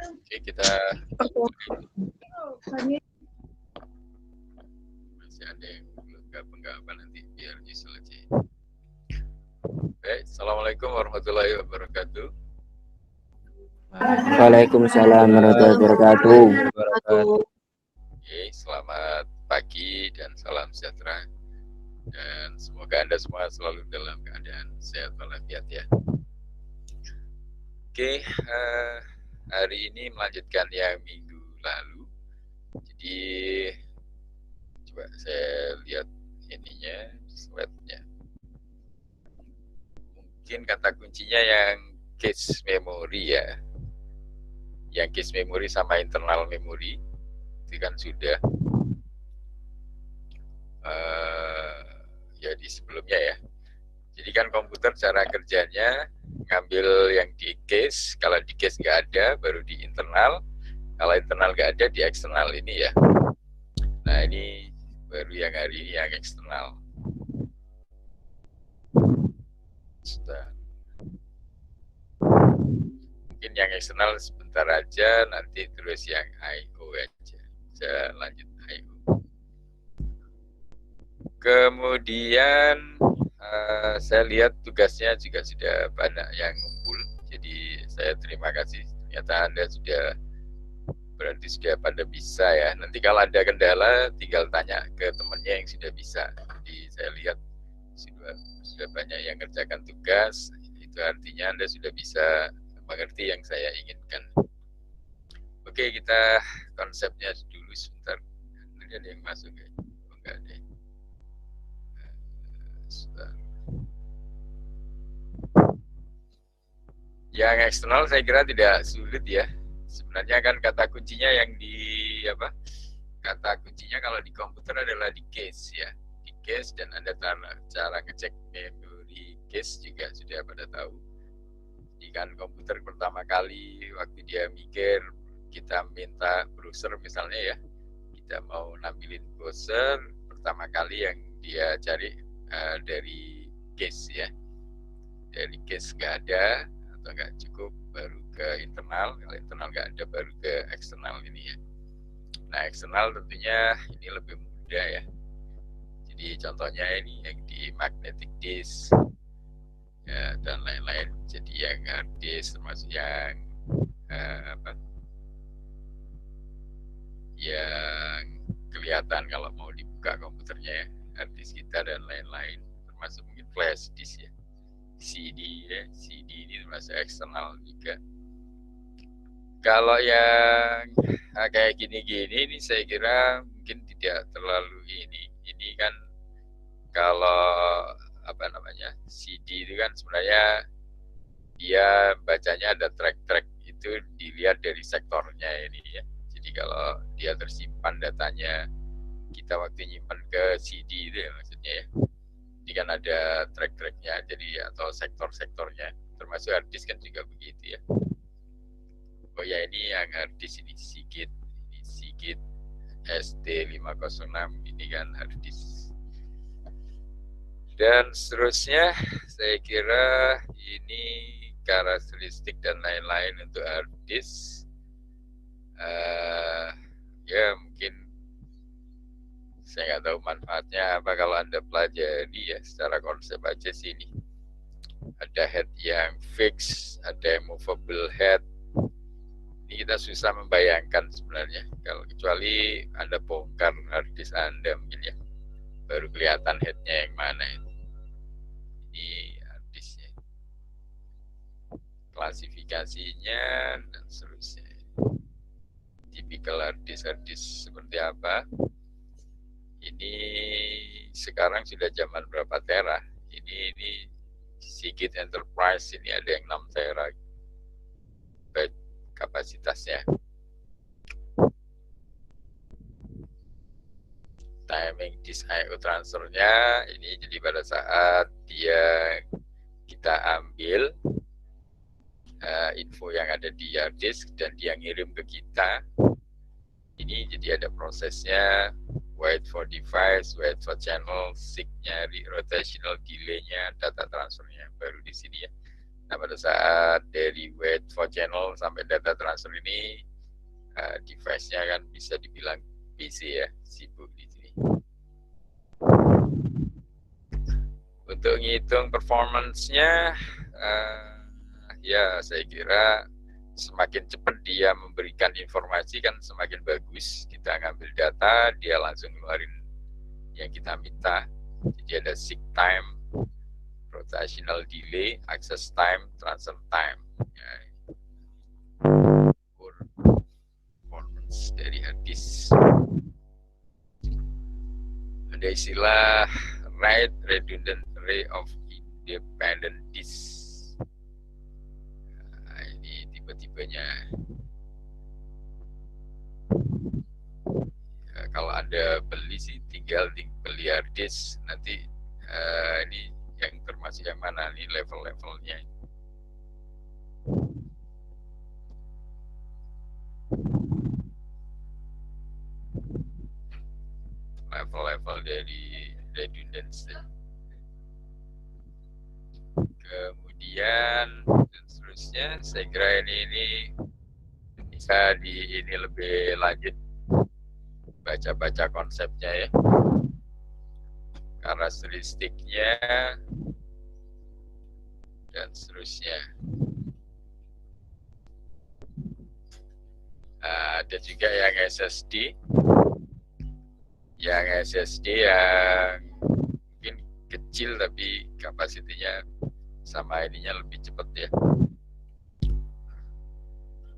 Oke, kita masih ada yang gabung nanti biar nyusul aja. Baik, assalamualaikum warahmatullahi wabarakatuh. Waalaikumsalam warahmatullahi wabarakatuh. Oke, selamat pagi dan salam sejahtera. Dan semoga Anda semua selalu dalam keadaan sehat walafiat ya. Oke, hari ini melanjutkan yang minggu lalu. Jadi coba saya lihat ininya, slide-nya. Mungkin kata kuncinya yang cache memory ya. Yang cache memory sama internal memory itu kan sudah ya di sebelumnya ya. Jadi kan komputer cara kerjanya ngambil yang di cache, kalau di cache nggak ada baru di internal, kalau internal nggak ada di eksternal ini ya. Nah ini baru yang hari ini yang eksternal. Mungkin yang eksternal sebentar aja, nanti terus yang I/O aja. Saya lanjut I/O. Kemudian saya lihat tugasnya juga sudah banyak yang ngumpul. Jadi saya terima kasih. Ternyata Anda berarti sudah pada bisa ya. Nanti kalau ada kendala tinggal tanya ke temannya yang sudah bisa. Jadi saya lihat sudah banyak yang kerjakan tugas. Itu artinya Anda sudah bisa mengerti yang saya inginkan. Oke, kita konsepnya dulu sebentar. Ini ada yang masuk ya? Oh, enggak ada. Yang eksternal saya kira tidak sulit ya. Sebenarnya kan kata kuncinya yang kata kuncinya kalau di komputer adalah di cache ya. Di cache, dan Anda cara ngecek memori cache juga sudah pada tahu. Jadi kan komputer pertama kali waktu dia mikir, kita minta browser misalnya ya, kita mau nampilin browser, pertama kali yang dia cari dari cache ya. Dari cache nggak ada atau nggak cukup, baru ke internal. Kalau internal nggak ada, baru ke eksternal ini ya. Nah, eksternal tentunya ini lebih mudah ya. Jadi contohnya ini yang di magnetic disk ya, dan lain-lain. Jadi yang hard disk termasuk yang yang kelihatan kalau mau dibuka komputernya ya, hard disk kita dan lain-lain, termasuk mungkin flash disk ya. CD ya, CD ini termasuk eksternal juga. Kalau yang kayak gini-gini ini saya kira mungkin tidak terlalu ini. Ini kan kalau CD itu kan sebenarnya dia bacanya ada track-track, itu dilihat dari sektornya ini ya. Jadi kalau dia tersimpan datanya kita waktu nyimpan ke CD itu ya maksudnya ya. Ini kan ada track-tracknya, jadi atau sektor-sektornya, termasuk hard disk kan juga begitu ya. Oh ya, ini yang hard disk ini Seagate ST506, ini kan hard disk. Dan seterusnya saya kira ini karakteristik dan lain-lain untuk hard disk. Ya mungkin saya nggak tahu manfaatnya apa kalau Anda pelajari ya, secara konsep aja sih ini. Ada head yang fix, ada yang movable head. Ini kita susah membayangkan sebenarnya, kalau kecuali Anda bongkar hard disk Anda mungkin ya, baru kelihatan headnya yang mana itu. Ini hard disknya, klasifikasinya dan seterusnya. Tipikal hard disk seperti apa? Ini sekarang sudah zaman berapa tera? Ini Seagate Enterprise ini ada yang 6 tera kapasitasnya. Timing disk I/O transfernya ini, jadi pada saat kita ambil info yang ada di hard disk dan dia ngirim ke kita, ini jadi ada prosesnya, wait for device, wait for channel, seek-nya, rotational delay-nya, data transfernya, baru di sini ya. Nah, pada saat dari wait for channel sampai data transfer ini, device-nya kan bisa dibilang busy ya, sibuk di sini. Untuk ngitung performance-nya, ya saya kira semakin cepat dia memberikan informasi kan semakin bagus. Kita ngambil data, dia langsung ngeluarin yang kita minta. Jadi ada seek time, rotational delay, access time, transfer time. Ya, performance dari hard disk. Ada istilah write redundant array of independent disk. Nah, ini tipe-tipenya. Ya, kalau Anda beli sih tinggal beli hard disk, nanti ini yang termasuk yang mana nih level-levelnya. Level-level dari redundancy. Kemudian dan seterusnya, saya kira ini bisa ini lebih lanjut baca-baca konsepnya ya, karakteristiknya dan seterusnya. Ada juga yang SSD, yang mungkin kecil tapi kapasitinya sama ininya lebih cepat ya.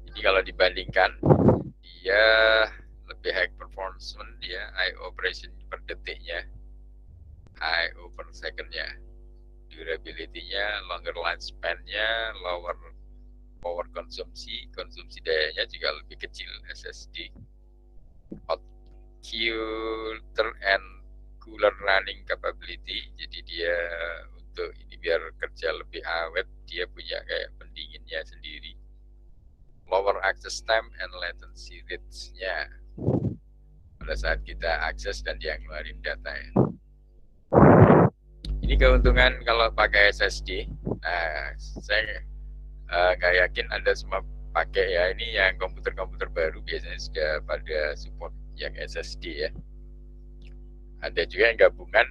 Jadi kalau dibandingkan, dia lebih high performance, dia I/O operation per detiknya, I/O per secondnya, durability-nya, longer lifespan-nya, lower power konsumsi dayanya juga lebih kecil SSD. Hot filter and cooler running capability, jadi dia untuk ini biar kerja lebih awet, dia punya kayak pendinginnya sendiri. Lower access time and latency rates-nya pada saat kita akses dan dia ngeluarin data ya. Ini keuntungan kalau pakai SSD. Nah, saya nggak yakin Anda semua pakai ya. Ini yang komputer-komputer baru biasanya sudah pada support yang SSD ya. Ada juga yang gabungan,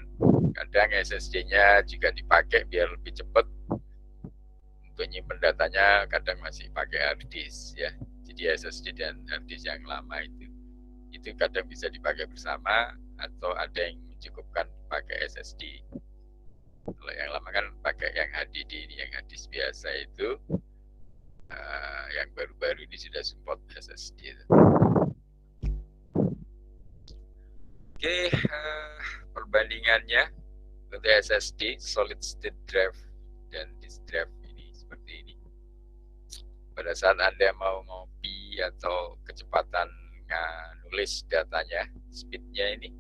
kadang SSD-nya juga dipakai biar lebih cepat. Untuk nyimpen datanya kadang masih pakai hard disk ya. Jadi SSD dan hard disk yang lama itu kadang bisa dipakai bersama, atau ada yang mencukupkan pakai SSD. Kalau yang lama kan pakai yang HDD, ini yang hard disk biasa itu. Yang baru-baru ini sudah support SSD. Oke, perbandingannya untuk SSD, solid state drive dan disk drive ini seperti ini. Pada saat Anda mau ngopi atau kecepatan nulis datanya, speednya ini,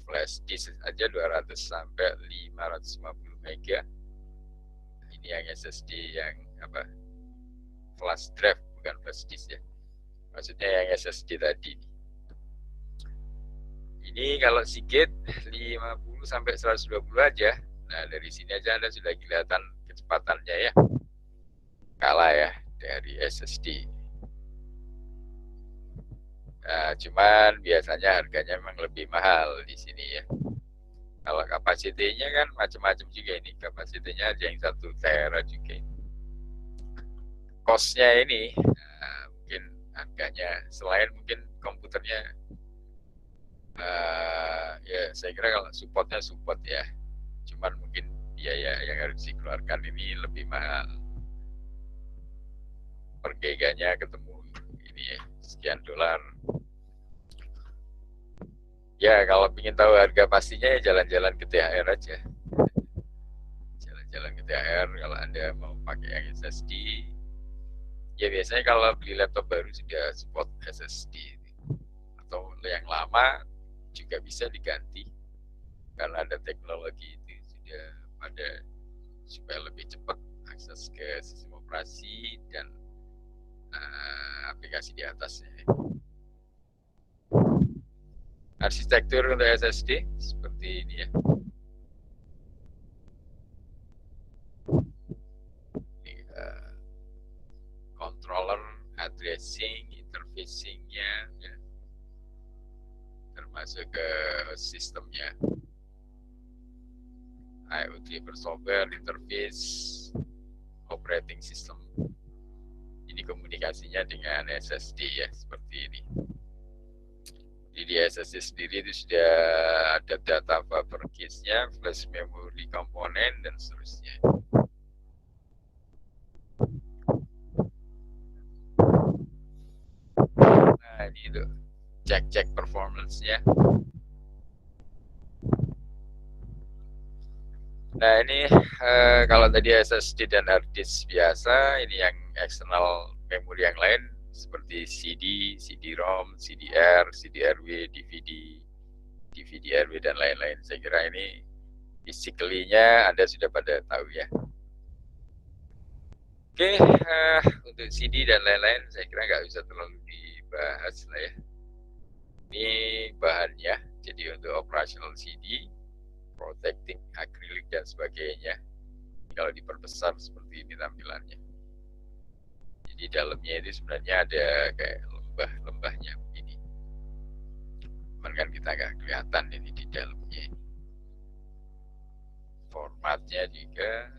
flash disk aja 200 sampai 550 mega. Ini yang SSD yang apa? Flash drive, bukan flash disk ya. Maksudnya yang SSD tadi. Ini kalau Seagate 50 sampai 120 aja. Nah, dari sini aja Anda sudah kelihatan kecepatannya ya. Kalah ya dari SSD. Nah, cuman biasanya harganya memang lebih mahal di sini ya. Kalau kapasitinya kan macam-macam juga ini. Kapasitinya ada yang 1 tera juga ini. Cost-nya ini mungkin harganya selain mungkin komputernya ya saya kira kalau supportnya support ya, cuman mungkin biaya yang harus dikeluarkan ini lebih mahal. Per giganya ketemu ini ya, sekian dolar. Ya kalau ingin tahu harga pastinya ya jalan-jalan ke THR aja. Jalan-jalan ke THR kalau Anda mau pakai yang SSD. Ya biasanya kalau beli laptop baru sudah support SSD. Atau yang lama juga bisa diganti karena ada teknologi itu sudah pada supaya lebih cepat akses ke sistem operasi dan aplikasi di atasnya. Arsitektur untuk SSD seperti ini ya. processing, interfacing-nya, ya, termasuk ke sistemnya. IoT software, interface, operating system. Ini komunikasinya dengan SSD ya, seperti ini. Jadi di SSD sendiri itu sudah ada data buffer case-nya, flash memory komponen, dan seterusnya. Nah, ini itu cek performance-nya. Nah, ini kalau tadi SSD dan hard disk biasa, ini yang eksternal memori yang lain seperti CD, CD-ROM, CDR, CDRW, DVD, DVD-RW, dan lain-lain. Saya kira ini basically-nya Anda sudah pada tahu ya. Oke, untuk CD dan lain-lain saya kira nggak bisa terlalu dibahas lah ya. Ini bahannya, jadi untuk operational CD, protecting akrilik dan sebagainya. Kalau diperbesar seperti ini tampilannya. Jadi dalamnya itu sebenarnya ada kayak lembah-lembahnya begini. Cuman kan kita nggak kelihatan ini di dalamnya. Formatnya juga,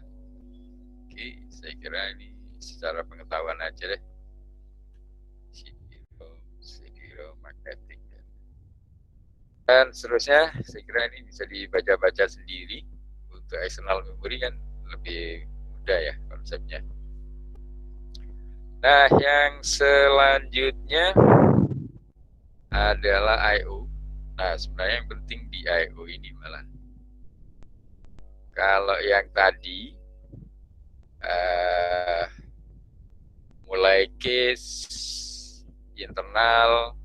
oke, saya kira ini secara pengetahuan aja deh. CD-ROM, magnetic. Dan seterusnya, saya kira ini bisa dibaca-baca sendiri. Untuk external memory kan lebih mudah ya konsepnya. Nah, yang selanjutnya adalah I/O. Nah, sebenarnya yang penting di I/O ini malah. Kalau yang tadi mulai case internal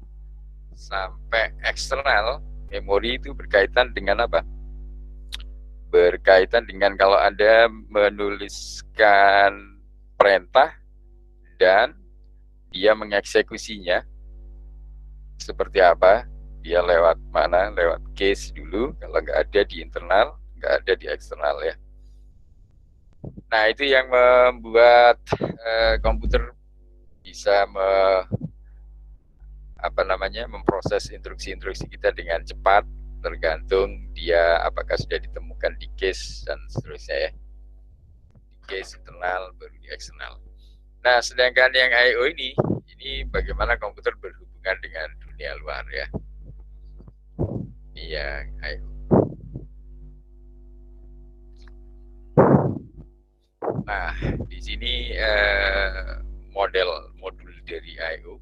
sampai eksternal, memori itu berkaitan dengan apa? Berkaitan dengan kalau Anda menuliskan perintah dan dia mengeksekusinya seperti apa? Dia lewat mana? Lewat case dulu. Kalau nggak ada di internal, nggak ada di eksternal ya. Nah, itu yang membuat komputer bisa memproses instruksi-instruksi kita dengan cepat, tergantung dia apakah sudah ditemukan di case dan seterusnya ya. Di case internal baru di eksternal. Nah, sedangkan yang I/O ini bagaimana komputer berhubungan dengan dunia luar ya. Ini yang I/O. Nah, di sini modul dari I/O.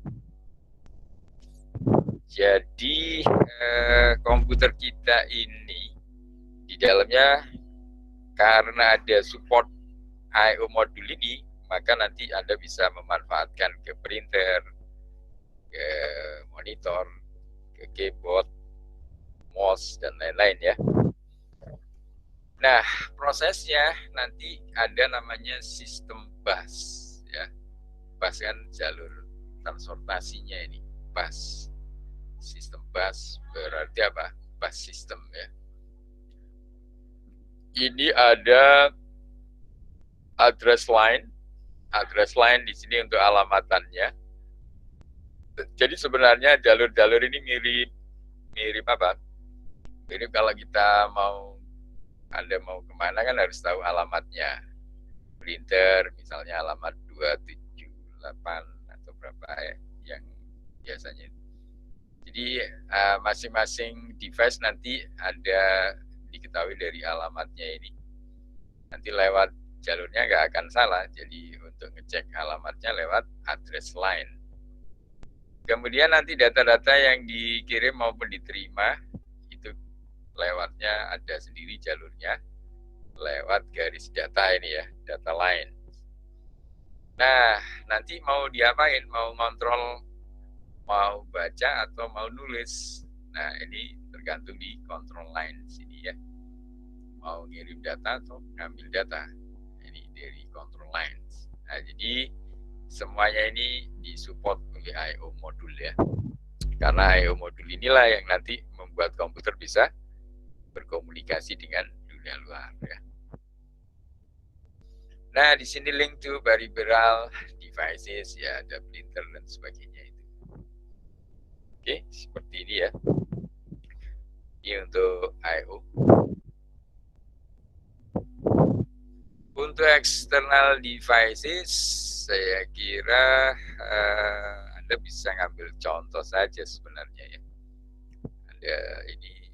Jadi komputer kita ini di dalamnya karena ada support I/O modul ini, maka nanti Anda bisa memanfaatkan ke printer, ke monitor, ke keyboard, mouse, dan lain-lain ya. Nah, prosesnya nanti ada namanya sistem bus ya. Bus kan jalur transportasinya ini, bus. Sistem bus berarti apa? Bus system ya. Ini ada address line. Address line di sini untuk alamatannya. Jadi sebenarnya jalur-jalur ini mirip apa? Mirip kalau kita Anda mau kemana kan harus tahu alamatnya. Printer misalnya alamat 278 atau berapa ya yang biasanya. Jadi masing-masing device nanti ada diketahui dari alamatnya ini. Nanti lewat jalurnya nggak akan salah. Jadi untuk ngecek alamatnya lewat address line. Kemudian nanti data-data yang dikirim maupun diterima itu lewatnya ada sendiri jalurnya lewat garis data ini ya, data line. Nah, nanti mau diapain? Mau ngontrol, mau baca atau mau nulis. Nah, ini tergantung di control line sini ya. Mau ngirim data atau ngambil data. Ini dari control lines. Nah, jadi semuanya ini disupport oleh I/O modul ya. Karena I/O modul inilah yang nanti membuat komputer bisa berkomunikasi dengan dunia luar ya. Nah, di sini link to peripheral devices, ya ada printer dan sebagainya itu. Oke, seperti ini ya. Ini untuk I/O. Untuk external devices, saya kira Anda bisa ngambil contoh saja sebenarnya ya. Anda ini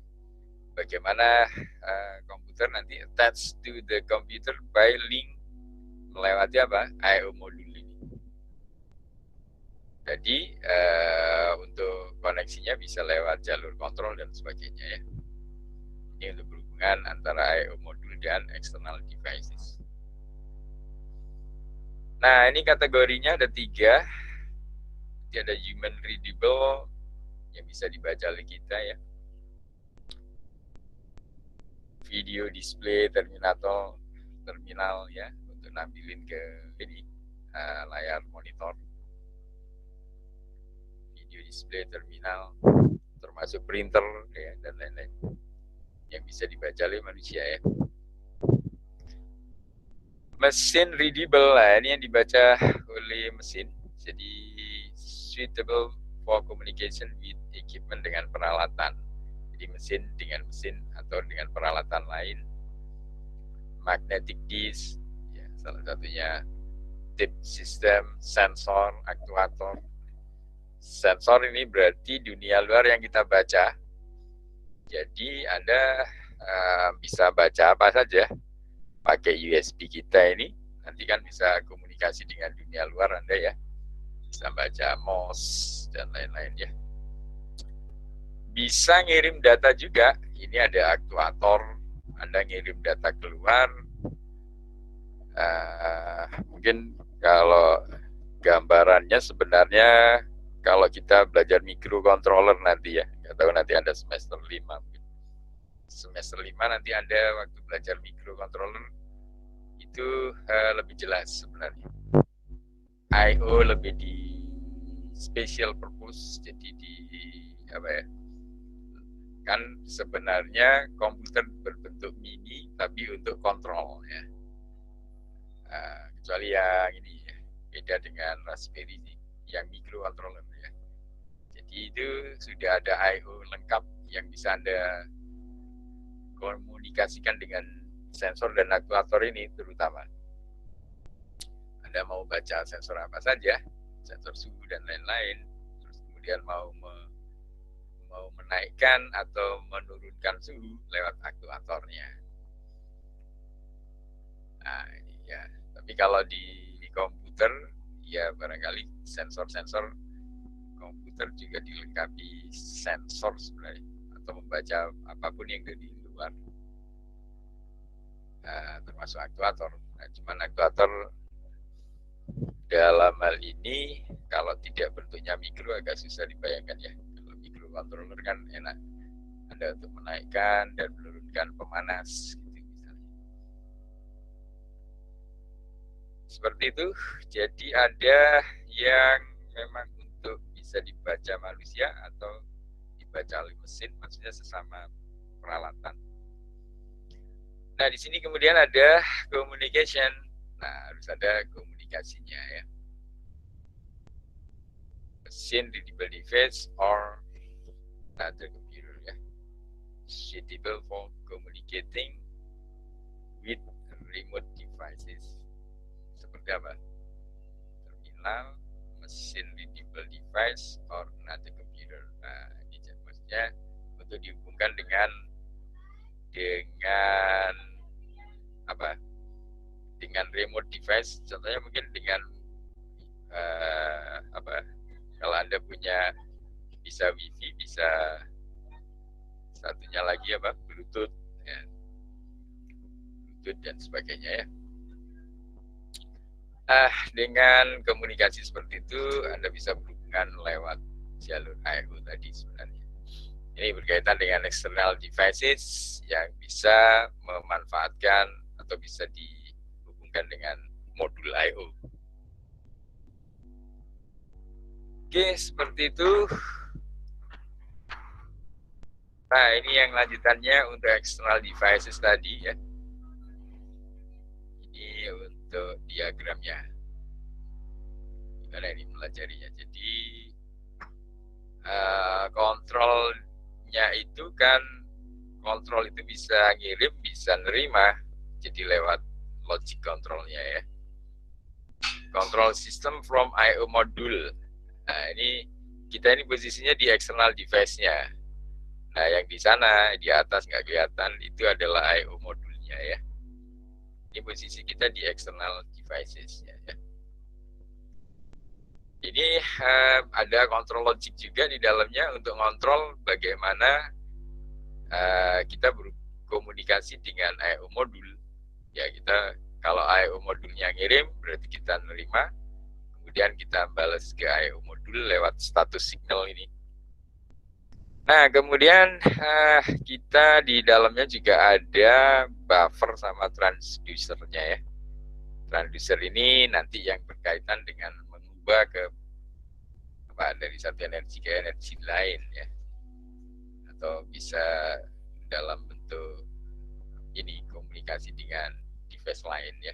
bagaimana komputer nanti attach to the computer by link melewati apa? I/O modul ini. Jadi untuk koneksinya bisa lewat jalur kontrol dan sebagainya ya. Ini untuk berhubungan antara I/O modul dan external devices. Nah, ini kategorinya ada 3. Jadi ada human readable yang bisa dibaca oleh kita ya. Video display terminal ya untuk nampilin ke ini layar monitor. Video display terminal termasuk printer ya dan lain-lain yang bisa dibaca oleh manusia ya. Mesin readable, nah ini yang dibaca oleh mesin, jadi suitable for communication with equipment dengan peralatan. Jadi mesin dengan mesin atau dengan peralatan lain. Magnetic disk, ya, salah satunya tip system, sensor, aktuator. Sensor ini berarti dunia luar yang kita baca. Jadi Anda bisa baca apa saja. Pakai USB kita ini, nanti kan bisa komunikasi dengan dunia luar Anda ya. Bisa baca MOS dan lain-lain ya. Bisa ngirim data juga, ini ada aktuator, Anda ngirim data keluar. Mungkin kalau gambarannya sebenarnya kalau kita belajar microcontroller nanti ya, nggak tahu nanti Anda semester 5. Semester 5 nanti Anda waktu belajar microcontroller itu lebih jelas sebenarnya. I/O lebih di special purpose, jadi di apa ya? Kan sebenarnya komputer berbentuk mini tapi untuk kontrol ya. Kecuali yang ini ya, beda dengan Raspberry yang microcontroller ya. Jadi itu sudah ada I/O lengkap yang bisa Anda komunikasikan dengan sensor dan aktuator ini terutama. Anda mau baca sensor apa saja, sensor suhu dan lain-lain, terus kemudian mau menaikkan atau menurunkan suhu lewat aktuatornya. Nah ini ya, tapi kalau di komputer ya barangkali sensor-sensor komputer juga dilengkapi sensor sebenarnya, atau membaca apapun yang dari luar. Termasuk aktuator. Nah, cuman aktuator dalam hal ini kalau tidak bentuknya mikro agak susah dibayangkan ya. Kalau microcontroller kan enak, Anda untuk menaikkan dan menurunkan pemanas gitu misalnya. Seperti itu. Jadi ada yang memang untuk bisa dibaca manusia atau dibaca oleh mesin, maksudnya sesama peralatan. Nah, di sini kemudian ada communication. Nah, harus ada komunikasinya ya. Machine readable device or another computer ya. Suitable for communicating with remote devices. Seperti apa? Terminal, machine readable device or another computer. Nah, ini maksudnya untuk dihubungkan dengan apa? Dengan remote device, contohnya mungkin dengan apa? Kalau Anda punya bisa WiFi, bisa satunya lagi apa? Bluetooth, ya. Bluetooth dan sebagainya ya. Dengan komunikasi seperti itu, Anda bisa berhubungan lewat jalur I/O tadi sebenarnya. Ini berkaitan dengan external devices yang bisa memanfaatkan atau bisa dihubungkan dengan modul I/O. Oke, seperti itu. Nah, ini yang lanjutannya untuk external devices tadi ya. Ini untuk diagramnya. Gimana ini melajarinya? Jadi kontrolnya itu kan, kontrol itu bisa ngirim, bisa nerima, jadi lewat logic kontrolnya ya. Control system from I/O module. Nah ini kita ini posisinya di external device-nya. Nah yang di sana di atas nggak kelihatan itu adalah I/O modulnya ya. Ini posisi kita di external devices-nya ya. Ini ada kontrol logic juga di dalamnya untuk kontrol bagaimana kita berkomunikasi dengan I/O modul. Ya kita kalau I/O modulnya ngirim berarti kita nerima, kemudian kita balas ke I/O modul lewat status signal ini. Nah kemudian kita di dalamnya juga ada buffer sama transducernya ya. Transducer ini nanti yang berkaitan dengan mengubah ke dari satu energi ke energi lain ya, atau bisa dalam bentuk ini komunikasi dengan device lain ya,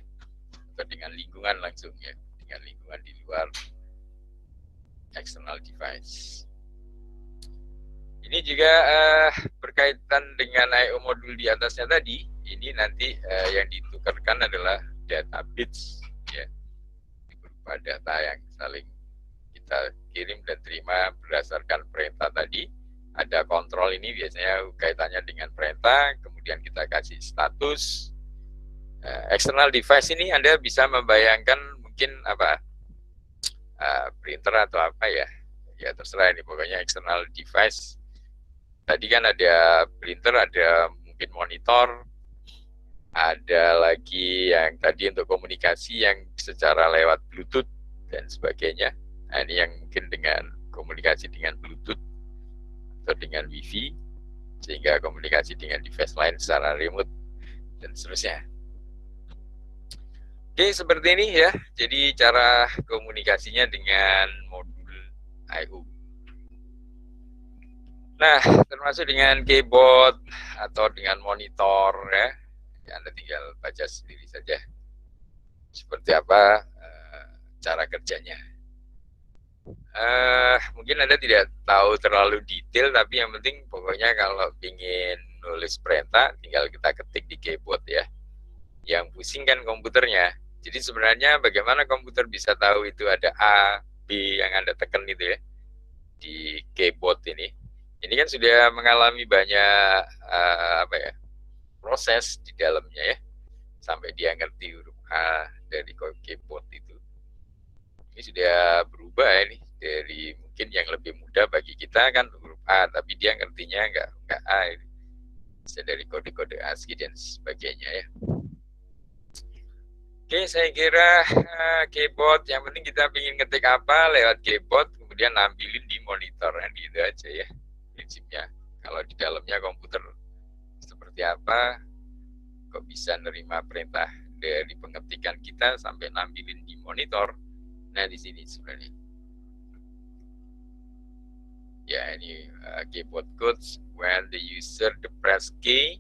atau dengan lingkungan langsung ya, dengan lingkungan di luar external device. Ini juga berkaitan dengan I/O modul di atasnya tadi. Ini nanti yang ditukarkan adalah data bits ya, berupa data yang saling kita kirim dan terima berdasarkan perintah tadi. Ada kontrol ini biasanya kaitannya dengan perintah, kemudian kita kasih status. External device ini Anda bisa membayangkan mungkin apa, printer atau apa ya, ya terserah ini, pokoknya external device. Tadi kan ada printer, ada mungkin monitor, ada lagi yang tadi untuk komunikasi yang secara lewat Bluetooth dan sebagainya. Nah, ini yang mungkin dengan komunikasi dengan Bluetooth atau dengan Wi-Fi, sehingga komunikasi dengan device lain secara remote dan seterusnya. Oke, seperti ini ya. Jadi cara komunikasinya dengan modul I/O. Nah, termasuk dengan keyboard atau dengan monitor ya. Anda tinggal baca sendiri saja seperti apa cara kerjanya. Mungkin Anda tidak tahu terlalu detail, tapi yang penting pokoknya kalau ingin nulis perintah tinggal kita ketik di keyboard ya. Yang pusing kan komputernya. Jadi sebenarnya bagaimana komputer bisa tahu itu ada A, B yang Anda tekan itu ya di keyboard ini. Ini kan sudah mengalami banyak proses di dalamnya ya, sampai dia ngerti huruf A dari keyboard itu. Ini sudah berubah ini, dari mungkin yang lebih mudah bagi kita kan huruf A, tapi dia ngertinya enggak A, ini bisa dari kode-kode ASCII dan sebagainya ya. Oke, saya kira keyboard yang penting kita ingin ngetik apa lewat keyboard, kemudian nampilin di monitor kan, gitu aja ya prinsipnya. Kalau di dalamnya komputer seperti apa, kok bisa nerima perintah dari pengetikan kita sampai nampilin di monitor. Nah di sini sebenarnya ya, ini keyboard codes when the user the press key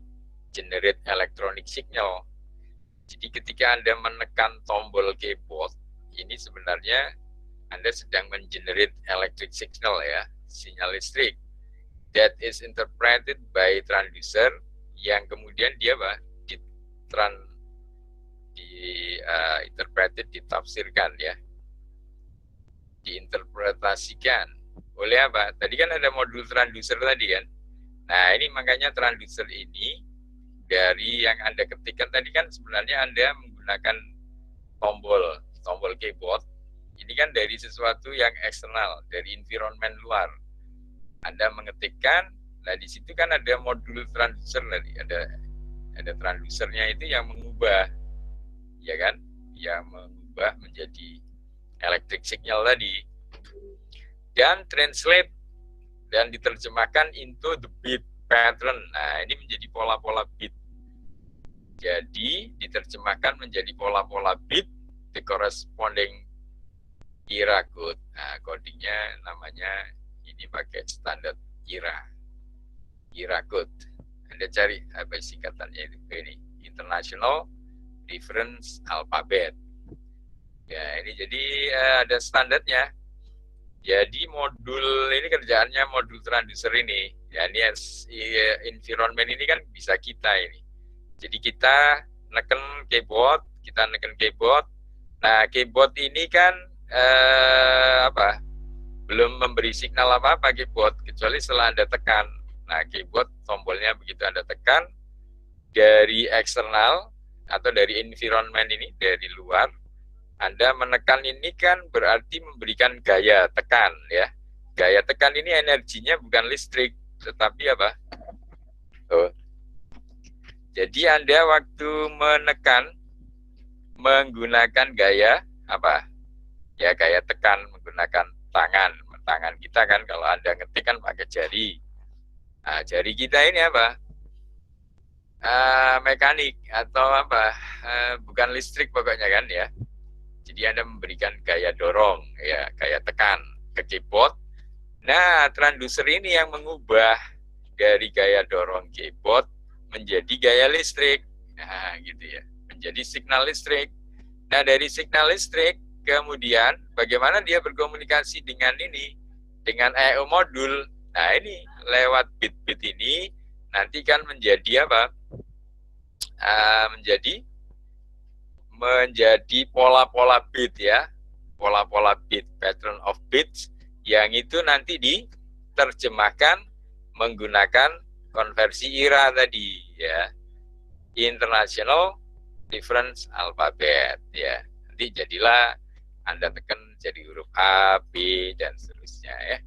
generate electronic signal. Jadi ketika Anda menekan tombol keyboard ini sebenarnya Anda sedang mengenerate electric signal ya, sinyal listrik, that is interpreted by transducer, yang kemudian dia interpreted, ditafsirkan ya, diinterpretasikan oleh apa? Tadi kan ada modul transducer tadi kan. Nah ini makanya transducer ini dari yang Anda ketikkan tadi kan sebenarnya Anda menggunakan tombol keyboard. Ini kan dari sesuatu yang eksternal, dari environment luar. Anda mengetikkan, nah di situ kan ada modul transducer tadi, ada transducernya itu yang mengubah, ya kan, yang mengubah menjadi electric signal tadi, dan translate dan diterjemahkan into the bit pattern. Nah ini menjadi pola-pola bit. Jadi diterjemahkan menjadi pola-pola bit, the corresponding IRA code. Nah codingnya namanya ini pakai standar IRA code. Anda cari apa singkatannya itu, ini International Reference Alphabet. Ya, ini jadi ada standarnya. Jadi modul ini kerjaannya modul transducer ini. Ya, ini environment ini kan bisa kita ini. Jadi kita neken keyboard, Nah, keyboard ini kan belum memberi signal apa-apa keyboard kecuali setelah Anda tekan. Nah, keyboard tombolnya begitu Anda tekan dari eksternal atau dari environment ini, dari luar, Anda menekan ini kan berarti memberikan gaya tekan ya. Gaya tekan ini energinya bukan listrik, tetapi apa? Oh. Jadi Anda waktu menekan menggunakan gaya apa? Ya gaya tekan menggunakan tangan. Tangan kita kan kalau Anda ngetik kan pakai jari. Nah, jari kita ini apa? Mekanik atau apa? Bukan listrik pokoknya kan ya. Jadi Anda memberikan gaya dorong, ya gaya tekan ke keyboard. Nah, transducer ini yang mengubah dari gaya dorong keyboard menjadi gaya listrik. Nah, gitu ya. Menjadi signal listrik. Nah, dari signal listrik kemudian bagaimana dia berkomunikasi dengan ini? Dengan I/O modul. Nah, ini lewat bit-bit ini nanti kan menjadi apa? Menjadi pola-pola bit ya, pola-pola bit, pattern of bits, yang itu nanti diterjemahkan menggunakan konversi IRA tadi ya, International Reference Alphabet ya. Nanti jadilah Anda tekan jadi huruf A, B, dan seterusnya ya.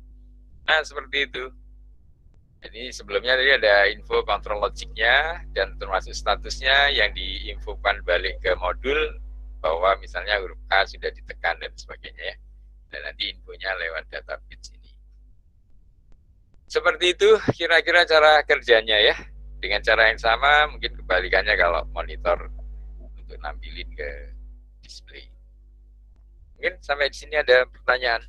Nah, seperti itu. Jadi sebelumnya tadi ada info kontrol logiknya dan termasuk statusnya yang diinfokan balik ke modul bahwa misalnya huruf A sudah ditekan dan sebagainya ya. Dan nanti infonya lewat data bits ini. Seperti itu kira-kira cara kerjanya ya. Dengan cara yang sama mungkin kebalikannya kalau monitor untuk nampilin ke display. Mungkin sampai di sini ada pertanyaan.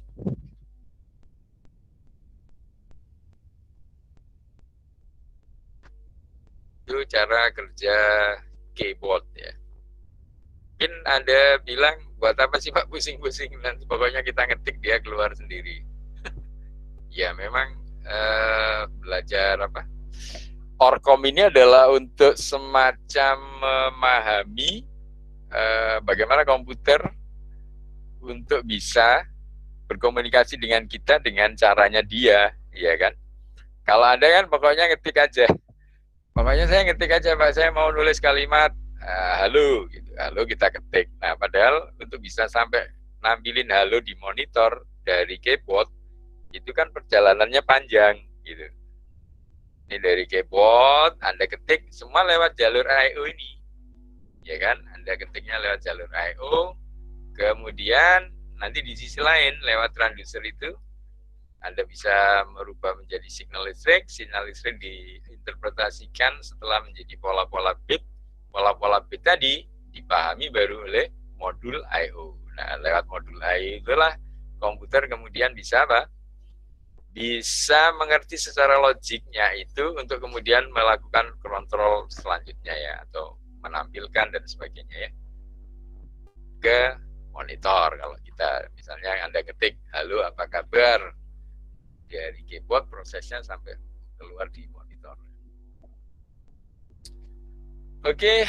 Itu cara kerja keyboard ya. Mungkin Anda bilang, buat apa sih Pak pusing-pusing, nanti pokoknya kita ngetik dia keluar sendiri. Ya memang belajar apa? Orcom ini adalah untuk semacam memahami bagaimana komputer untuk bisa berkomunikasi dengan kita dengan caranya dia, ya kan? Kalau Anda kan pokoknya ngetik aja. Pokoknya saya ngetik aja Pak, saya mau nulis kalimat halo gitu. Halo kita ketik. Nah, padahal untuk bisa sampai nampilin halo di monitor dari keyboard itu kan perjalanannya panjang gitu. Ini dari keyboard Anda ketik semua lewat jalur I/O ini. Ya kan? Anda ketiknya lewat jalur I/O. Kemudian nanti di sisi lain lewat transducer itu Anda bisa merubah menjadi signal listrik diinterpretasikan setelah menjadi pola-pola bit. Pola-pola bit tadi dipahami baru oleh modul I/O. Nah, lewat modul I/O itulah komputer kemudian bisa apa? Bisa mengerti secara logiknya itu untuk kemudian melakukan kontrol selanjutnya ya, atau menampilkan dan sebagainya ya ke monitor. Kalau kita misalnya Anda ketik, halo apa kabar? Dari keyboard prosesnya sampai keluar di monitor. Oke,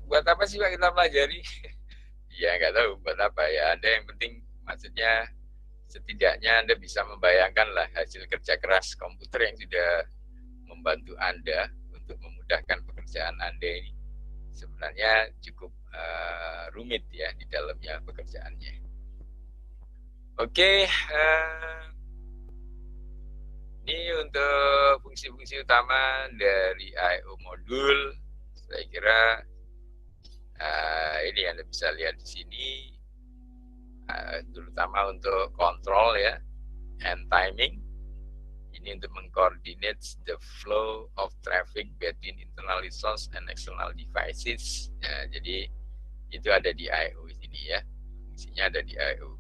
buat apa sih Pak kita pelajari? Ya nggak tahu buat apa ya. Anda yang penting maksudnya setidaknya Anda bisa membayangkan lah hasil kerja keras komputer yang sudah membantu Anda untuk memudahkan pekerjaan Anda ini. Sebenarnya cukup rumit ya di dalamnya pekerjaannya. Oke, ini untuk fungsi-fungsi utama dari I/O modul, saya kira ini Anda bisa lihat di sini, terutama untuk kontrol ya, and timing. Ini untuk mengcoordinate the flow of traffic between internal resource and external devices. Ya, jadi itu ada di I/O ini ya, fungsinya ada di I/O.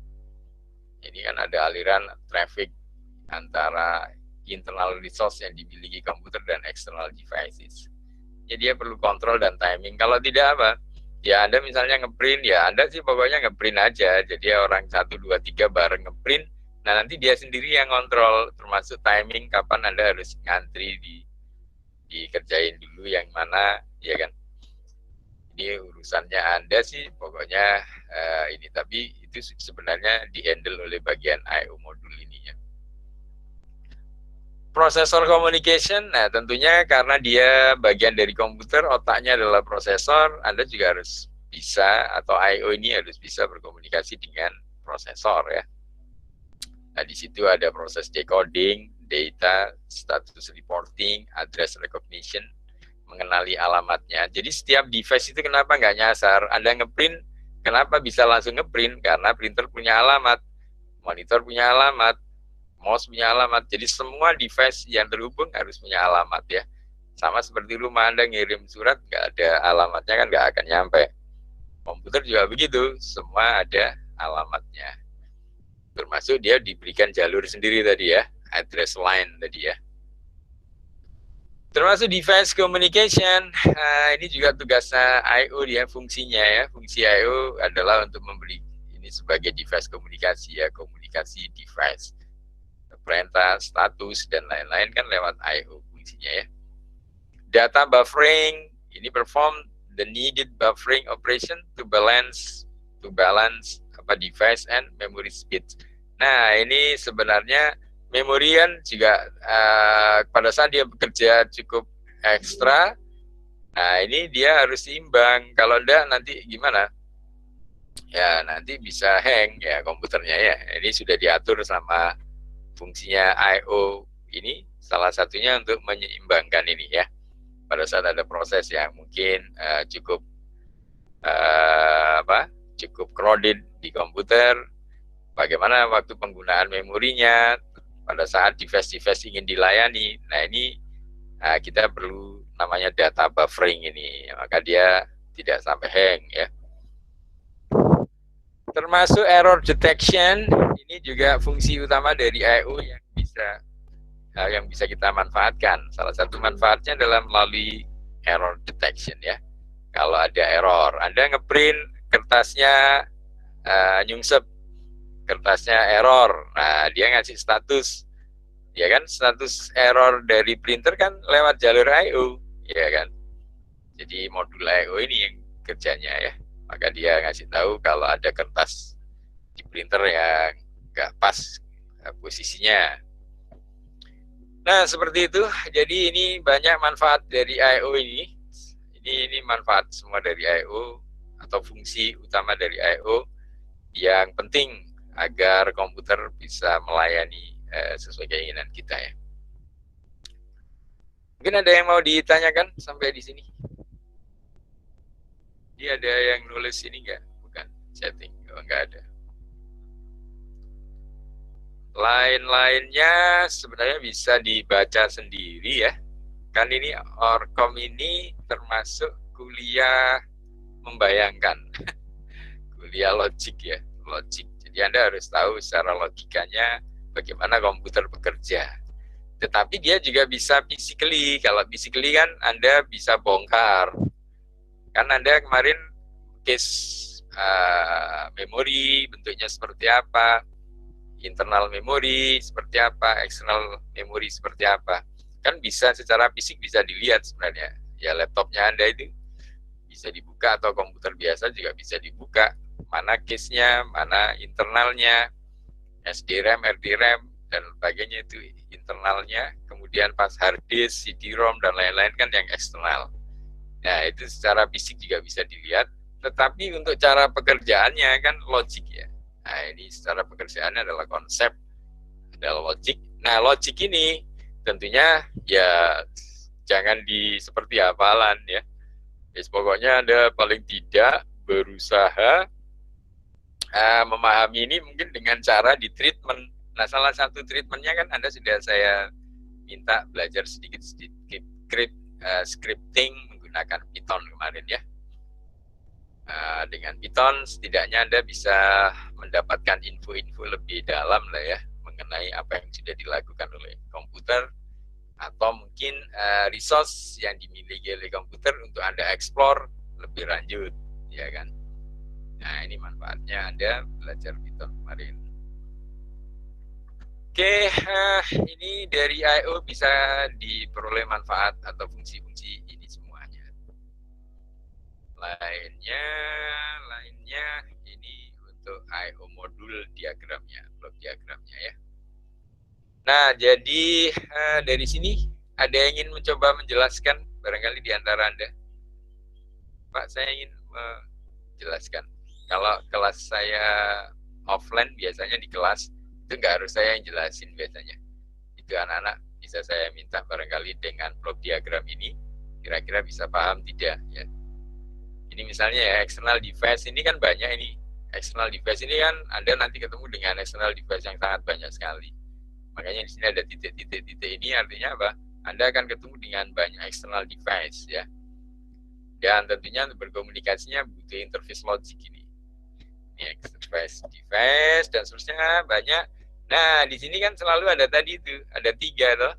Ini kan ada aliran traffic antara internal resource yang dimiliki komputer dan external devices. Jadi dia perlu kontrol dan timing. Kalau tidak apa? Ya Anda misalnya ngeprint, ya Anda sih pokoknya ngeprint aja. Jadi orang 1, 2, 3 bareng ngeprint. Nah nanti dia sendiri yang kontrol, termasuk timing kapan Anda harus ngantri dikerjain dulu yang mana, ya kan. Ini urusannya Anda sih pokoknya ini. Tapi itu sebenarnya di-handle oleh bagian I/O modul ini ya. Prosesor communication, nah tentunya karena dia bagian dari komputer, otaknya adalah prosesor, Anda juga harus bisa, atau I/O ini harus bisa berkomunikasi dengan prosesor ya. Nah di situ ada proses decoding, data, status reporting, address recognition, mengenali alamatnya. Jadi setiap device itu kenapa nggak nyasar? Anda ngeprint, kenapa bisa langsung ngeprint? Karena printer punya alamat, monitor punya alamat, mouse punya alamat. Jadi semua device yang terhubung harus punya alamat ya. Sama seperti rumah Anda ngirim surat, nggak ada alamatnya kan nggak akan nyampe. Komputer juga begitu, semua ada alamatnya. Termasuk dia diberikan jalur sendiri tadi ya, address line tadi ya. Termasuk device communication, ini juga tugasnya I/O dia, fungsinya ya. Fungsi I/O adalah untuk memberi ini sebagai device komunikasi ya, komunikasi device. Perintah, status, dan lain-lain kan lewat I/O fungsinya ya. Data buffering, ini perform the needed buffering operation to balance device and memory speed. Nah, ini sebenarnya memori kan juga pada saat dia bekerja cukup ekstra, nah ini dia harus seimbang. Kalau enggak nanti gimana? Ya nanti bisa hang ya komputernya ya. Ini sudah diatur sama fungsinya I/O ini, salah satunya untuk menyeimbangkan ini ya. Pada saat ada proses yang mungkin cukup cukup crowded di komputer, bagaimana waktu penggunaan memorinya pada saat device-device ingin dilayani. Nah ini kita perlu namanya data buffering ini, maka dia tidak sampai hang ya. Termasuk error detection, ini juga fungsi utama dari I/O yang bisa kita manfaatkan. Salah satu manfaatnya adalah melalui error detection ya. Kalau ada error, Anda ngeprint kertasnya nyungsep, kertasnya error. Nah, dia ngasih status. Ya kan, status error dari printer kan lewat jalur I/O, ya kan. Jadi modul I/O ini yang kerjanya ya. Maka dia ngasih tahu kalau ada kertas di printer yang nggak pas posisinya. Nah, seperti itu. Jadi ini banyak manfaat dari I/O ini. Ini manfaat semua dari I/O atau fungsi utama dari I/O yang penting agar komputer bisa melayani sesuai keinginan kita ya. Mungkin ada yang mau ditanyakan sampai di sini? Ini ada yang nulis ini nggak? Bukan, chatting. Oh, nggak ada. Lain-lainnya sebenarnya bisa dibaca sendiri ya. Kan ini Orkom ini termasuk kuliah membayangkan. Kuliah logik ya, logik. Jadi Anda harus tahu secara logikanya bagaimana komputer bekerja. Tetapi dia juga bisa physically. Kalau physically kan Anda bisa bongkar. Kan Anda kemarin case memori bentuknya seperti apa, internal memori seperti apa, external memori seperti apa. Kan bisa secara fisik bisa dilihat sebenarnya. Ya laptopnya Anda itu bisa dibuka atau komputer biasa juga bisa dibuka. Mana case-nya, mana internalnya, SDRAM, RDRAM, dan sebagainya itu internalnya. Kemudian pas hard disk, CD-ROM, dan lain-lain kan yang eksternal. Nah, itu secara fisik juga bisa dilihat. Tetapi untuk cara pekerjaannya kan logik ya. Nah, ini secara pekerjaannya adalah konsep, adalah logik. Nah, logik ini tentunya ya jangan seperti hafalan ya. Pokoknya Anda paling tidak berusaha memahami ini mungkin dengan cara di treatment. Nah, salah satu treatmentnya kan Anda sudah saya minta belajar sedikit scripting menggunakan Python kemarin ya. Dengan Python setidaknya Anda bisa mendapatkan info-info lebih dalam lah ya mengenai apa yang sudah dilakukan oleh komputer atau mungkin resource yang dimiliki oleh komputer untuk Anda explore lebih lanjut ya kan. Nah, ini manfaatnya Anda belajar Python kemarin. Oke, ini dari I/O bisa diperoleh manfaat atau fungsi-fungsi ini semuanya. Lainnya ini untuk I/O modul diagramnya, blok diagramnya ya. Nah, jadi dari sini ada yang ingin mencoba menjelaskan barangkali di antara Anda? Pak, saya ingin menjelaskan. Kalau kelas saya offline biasanya di kelas itu nggak harus saya yang jelasin biasanya. Itu anak-anak bisa saya minta barangkali dengan blok diagram ini kira-kira bisa paham tidak ya. Ini misalnya ya external device ini kan banyak ini. External device ini kan Anda nanti ketemu dengan external device yang sangat banyak sekali. Makanya di sini ada titik-titik ini artinya apa? Anda akan ketemu dengan banyak external device ya. Dan tentunya untuk berkomunikasinya butuh interface logic ini. Ini interface device dan seterusnya banyak. Nah, di sini kan selalu ada tadi itu, ada 3 toh.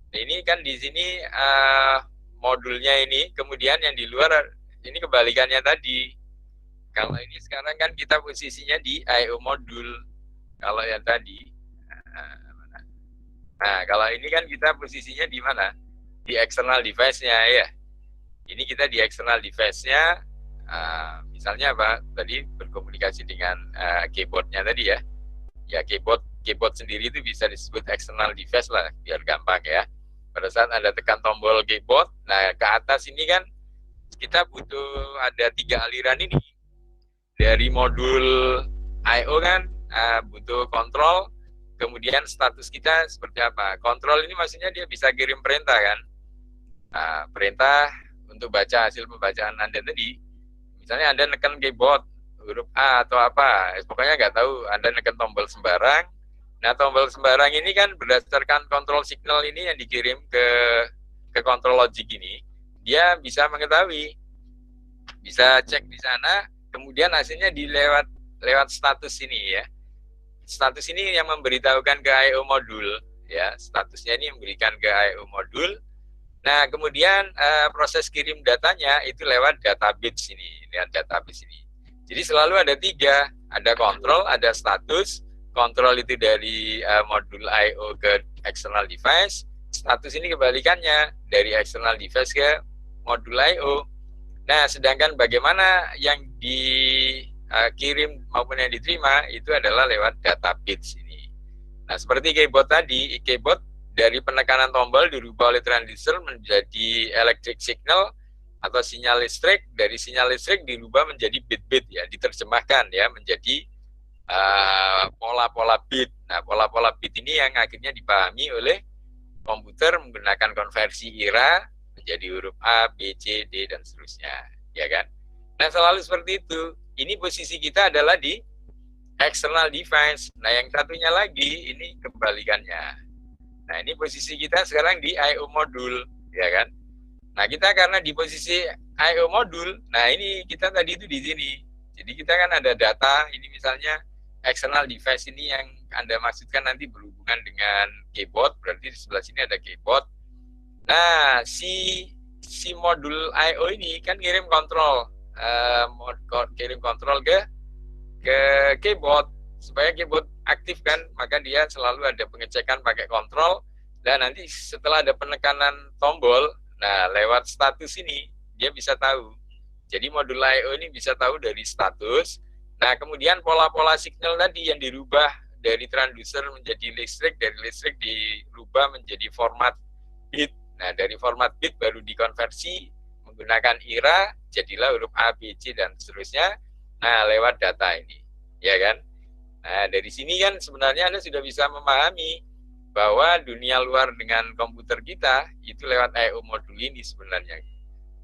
Nah, ini kan di sini modulnya ini, kemudian yang di luar ini kebalikannya tadi. Kalau ini sekarang kan kita posisinya di I/O modul. Kalau yang tadi, nah kalau ini kan kita posisinya di mana? Di external device-nya ya. Ini kita di external device-nya, misalnya apa? Tadi berkomunikasi dengan keyboard-nya tadi ya. Ya keyboard sendiri itu bisa disebut external device lah, biar gampang ya. Pada saat Anda tekan tombol keyboard, nah ke atas ini kan kita butuh ada 3 aliran ini. Dari modul I/O kan butuh kontrol, kemudian status kita seperti apa. Kontrol ini maksudnya dia bisa kirim perintah kan. Perintah untuk baca hasil pembacaan Anda tadi. Misalnya Anda neken keyboard, huruf A atau apa, pokoknya nggak tahu, Anda neken tombol sembarang. Nah, tombol sembarang ini kan berdasarkan kontrol signal ini yang dikirim ke kontrol logic ini, dia bisa mengetahui, bisa cek di sana, kemudian hasilnya lewat status ini ya. Status ini yang memberitahukan ke I/O modul ya, statusnya ini memberikan ke I/O modul. Nah, kemudian proses kirim datanya itu lewat database ini, lihat database ini. Jadi selalu ada 3, ada kontrol, ada status. Kontrol itu dari modul I/O ke external device. Status ini kebalikannya, dari external device ke modul I/O. Nah, sedangkan bagaimana yang dikirim maupun yang diterima itu adalah lewat database ini. Nah, seperti keyboard tadi, keyboard dari penekanan tombol dirubah oleh transistor menjadi electric signal atau sinyal listrik. Dari sinyal listrik dirubah menjadi bit-bit ya, diterjemahkan ya menjadi pola-pola bit. Nah, pola-pola bit ini yang akhirnya dipahami oleh komputer menggunakan konversi IRA menjadi huruf A, B, C, D dan seterusnya, ya kan? Nah, selalu seperti itu. Ini posisi kita adalah di external device. Nah, yang satunya lagi ini kebalikannya. Nah, ini posisi kita sekarang di I/O modul, ya kan? Nah, kita karena di posisi I/O modul, nah ini kita tadi itu di sini. Jadi kita kan ada data, ini misalnya external device ini yang Anda maksudkan nanti berhubungan dengan keyboard, berarti di sebelah sini ada keyboard. Nah, si modul I/O ini kan kirim kontrol, ke keyboard. Supaya keyboard aktif kan, maka dia selalu ada pengecekan pakai kontrol, dan nanti setelah ada penekanan tombol, nah lewat status ini dia bisa tahu. Jadi modul I/O ini bisa tahu dari status. Nah, kemudian pola-pola signal tadi yang dirubah dari transducer menjadi listrik, dari listrik dirubah menjadi format bit. Nah, dari format bit baru dikonversi menggunakan IRA, jadilah huruf A, B, C dan seterusnya. Nah, lewat data ini, ya kan? Nah, dari sini kan sebenarnya Anda sudah bisa memahami bahwa dunia luar dengan komputer kita itu lewat I/O modul ini sebenarnya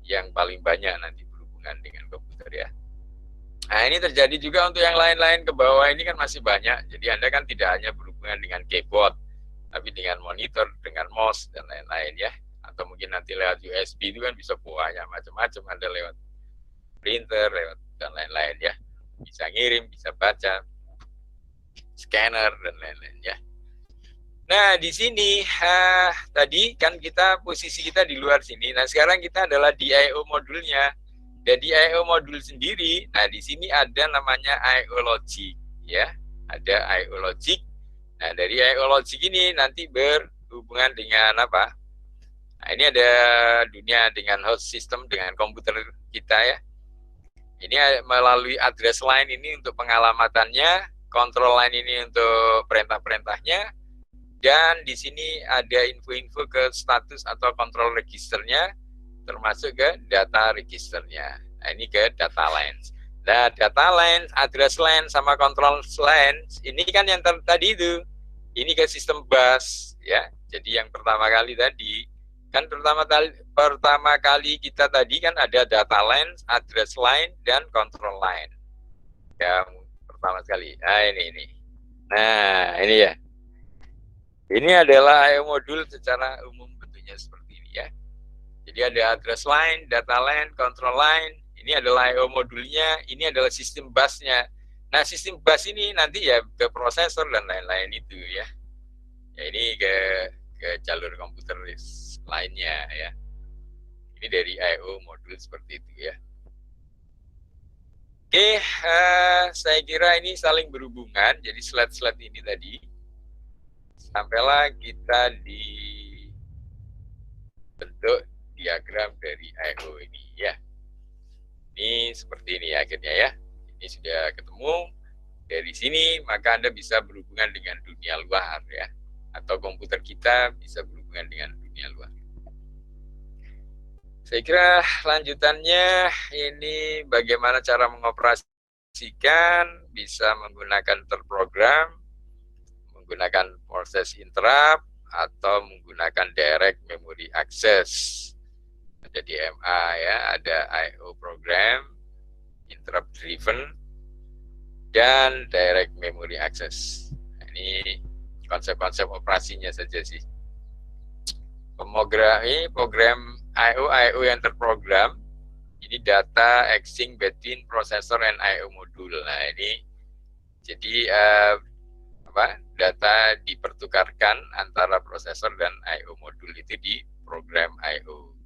yang paling banyak nanti berhubungan dengan komputer ya. Nah, ini terjadi juga untuk yang lain-lain ke bawah ini kan masih banyak. Jadi Anda kan tidak hanya berhubungan dengan keyboard, tapi dengan monitor, dengan mouse dan lain-lain ya. Atau mungkin nanti lewat USB itu kan bisa banyak macam-macam, Anda lewat printer, lewat dan lain-lain ya. Bisa ngirim, bisa baca, scanner dan lain-lain ya. Nah, di sini tadi kan posisi kita di luar sini. Nah, sekarang kita adalah di I/O modulnya. Jadi I/O modul sendiri, nah di sini ada namanya I/O logic, ya, ada I/O logic. Nah dari I/O logic ini nanti berhubungan dengan apa? Nah ini ada dunia dengan host system dengan komputer kita ya. Ini melalui address line ini untuk pengalamatannya, control line ini untuk perintah-perintahnya, dan di sini ada info-info ke status atau control registernya, termasuk ke data registernya. Nah, ini ke data lines. Nah, data lines, address line, sama control lines, ini kan yang tadi itu. Ini ke sistem bus, ya. Jadi yang pertama kali tadi, kan pertama kali kita tadi kan ada data lines, address line, dan control line. Yang pertama sekali. Nah, ini. Nah, ini ya. Ini adalah I/O modul secara umum bentuknya seperti ini ya. Jadi ada address line, data line, control line. Ini adalah I/O modulnya, ini adalah sistem busnya. Nah, sistem bus ini nanti ya ke prosesor dan lain-lain itu ya. Ya ini ke jalur komputer lainnya ya. Ini dari I/O modul seperti itu ya. Oke, saya kira ini saling berhubungan. Jadi slide-slide ini tadi sampailah kita di bentuk diagram dari I/O ini ya. Ini seperti ini akhirnya ya. Ini sudah ketemu dari sini, maka Anda bisa berhubungan dengan dunia luar ya. Atau komputer kita bisa berhubungan dengan dunia luar. Saya kira lanjutannya ini bagaimana cara mengoperasikan, bisa menggunakan terprogram, menggunakan proses interrupt, atau menggunakan direct memory access. Ada DMA ya, ada I/O program, interrupt driven, dan direct memory access. Nah, ini konsep-konsep operasinya saja sih. Program I/O yang terprogram, ini data exchanging between processor and I/O module. Nah ini jadi data dipertukarkan antara prosesor dan I/O modul itu di program I/O.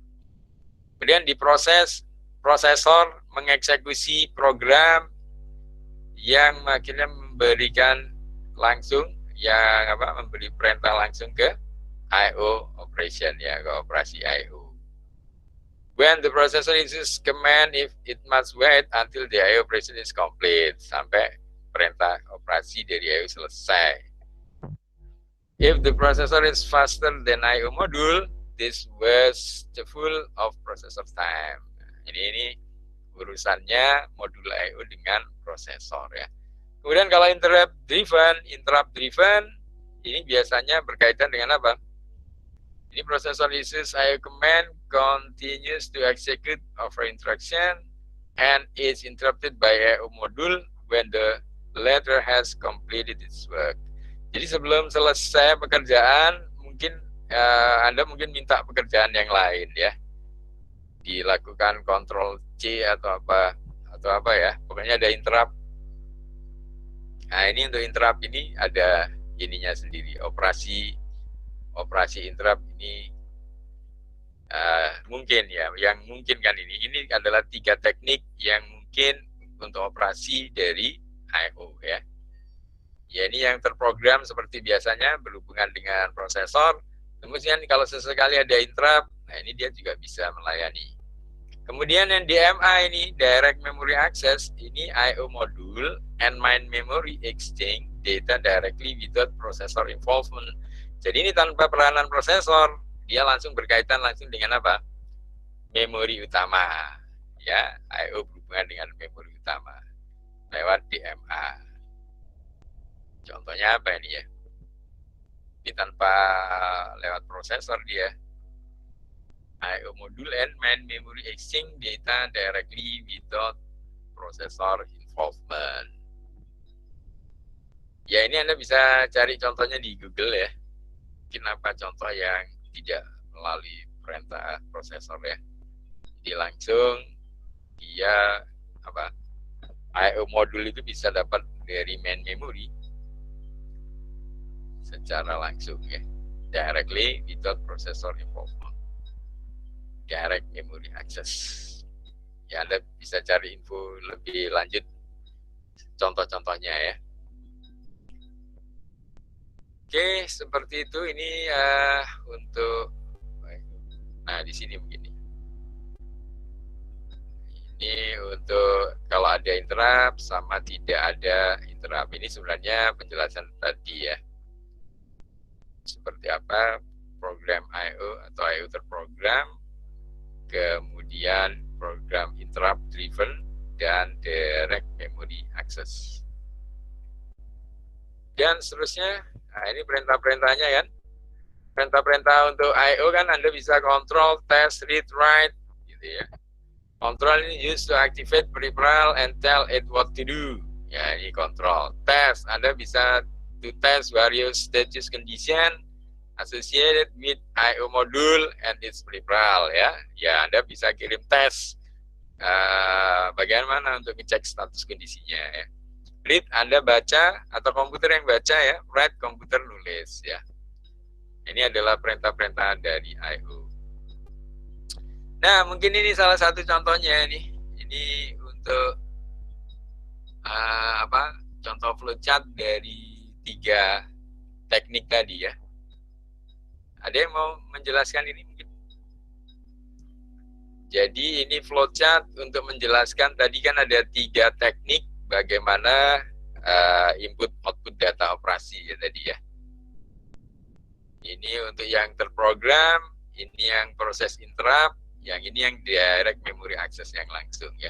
Kemudian prosesor mengeksekusi program yang akhirnya memberikan langsung memberi perintah langsung ke I/O operation ya, ke operasi I/O. When the processor uses command, if it must wait until the I/O operation is complete, sampai perintah operasi dari I/O selesai. If the processor is faster than I/O module, this was the full of processor time. Ini urusannya modul I/O dengan prosesor ya. Kemudian kalau interrupt driven, ini biasanya berkaitan dengan apa? Ini processor uses I/O command, continues to execute over instruction, and is interrupted by I/O module when the latter has completed its work. Jadi sebelum selesai pekerjaan, mungkin Anda minta pekerjaan yang lain ya, dilakukan Ctrl C atau apa ya, pokoknya ada interrupt. Nah ini untuk interrupt ini ada ininya sendiri, operasi interrupt ini mungkin ya, yang mungkin kan ini adalah 3 teknik yang mungkin untuk operasi dari I/O ya. Ya ini yang terprogram seperti biasanya berhubungan dengan prosesor. Kemudian kalau sesekali ada interrupt, nah ini dia juga bisa melayani. Kemudian yang DMA ini, direct memory access, ini I/O module and main memory exchange data directly without processor involvement. Jadi ini tanpa peranan prosesor, dia langsung berkaitan langsung dengan apa? Memori utama. Ya, I/O berhubungan dengan memori utama lewat DMA. Contohnya apa ini ya? Ini tanpa lewat prosesor dia. I/O module and main memory exchange data directly without processor involvement. Ya ini Anda bisa cari contohnya di Google ya. Kenapa contoh yang tidak melalui perintah prosesor ya? Jadi langsung dia I/O modul itu bisa dapat dari main memory secara langsung ya, directly without processor involvement, direct memory access. Ya, Anda bisa cari info lebih lanjut, contoh-contohnya ya. Oke, seperti itu. Ini untuk, nah di sini begini. Ini untuk kalau ada interrupt sama tidak ada interrupt. Ini sebenarnya penjelasan tadi ya. Seperti apa program I/O atau I/O terprogram, kemudian program interrupt driven, dan direct memory access. Dan seterusnya, nah ini perintah-perintahnya kan. Perintah-perintah untuk I/O kan Anda bisa control, test, read, write, gitu ya. Control ini used to activate peripheral and tell it what to do. Ya, ini control. Test, Anda bisa to test various status condition associated with I/O module and its peripheral ya. Ya, Anda bisa kirim tes bagian mana untuk ngecek status kondisinya ya. Read, Anda baca atau komputer yang baca ya. Write, komputer nulis ya. Ini adalah perintah-perintah dari I/O. Nah, mungkin ini salah satu contohnya nih. Ini untuk contoh flowchart dari 3 teknik tadi ya. Ada yang mau menjelaskan ini mungkin? Jadi ini flowchart untuk menjelaskan tadi kan ada 3 teknik bagaimana input output data operasi ya tadi ya. Ini untuk yang terprogram, ini yang proses interrupt, yang ini yang direct memory access yang langsung ya.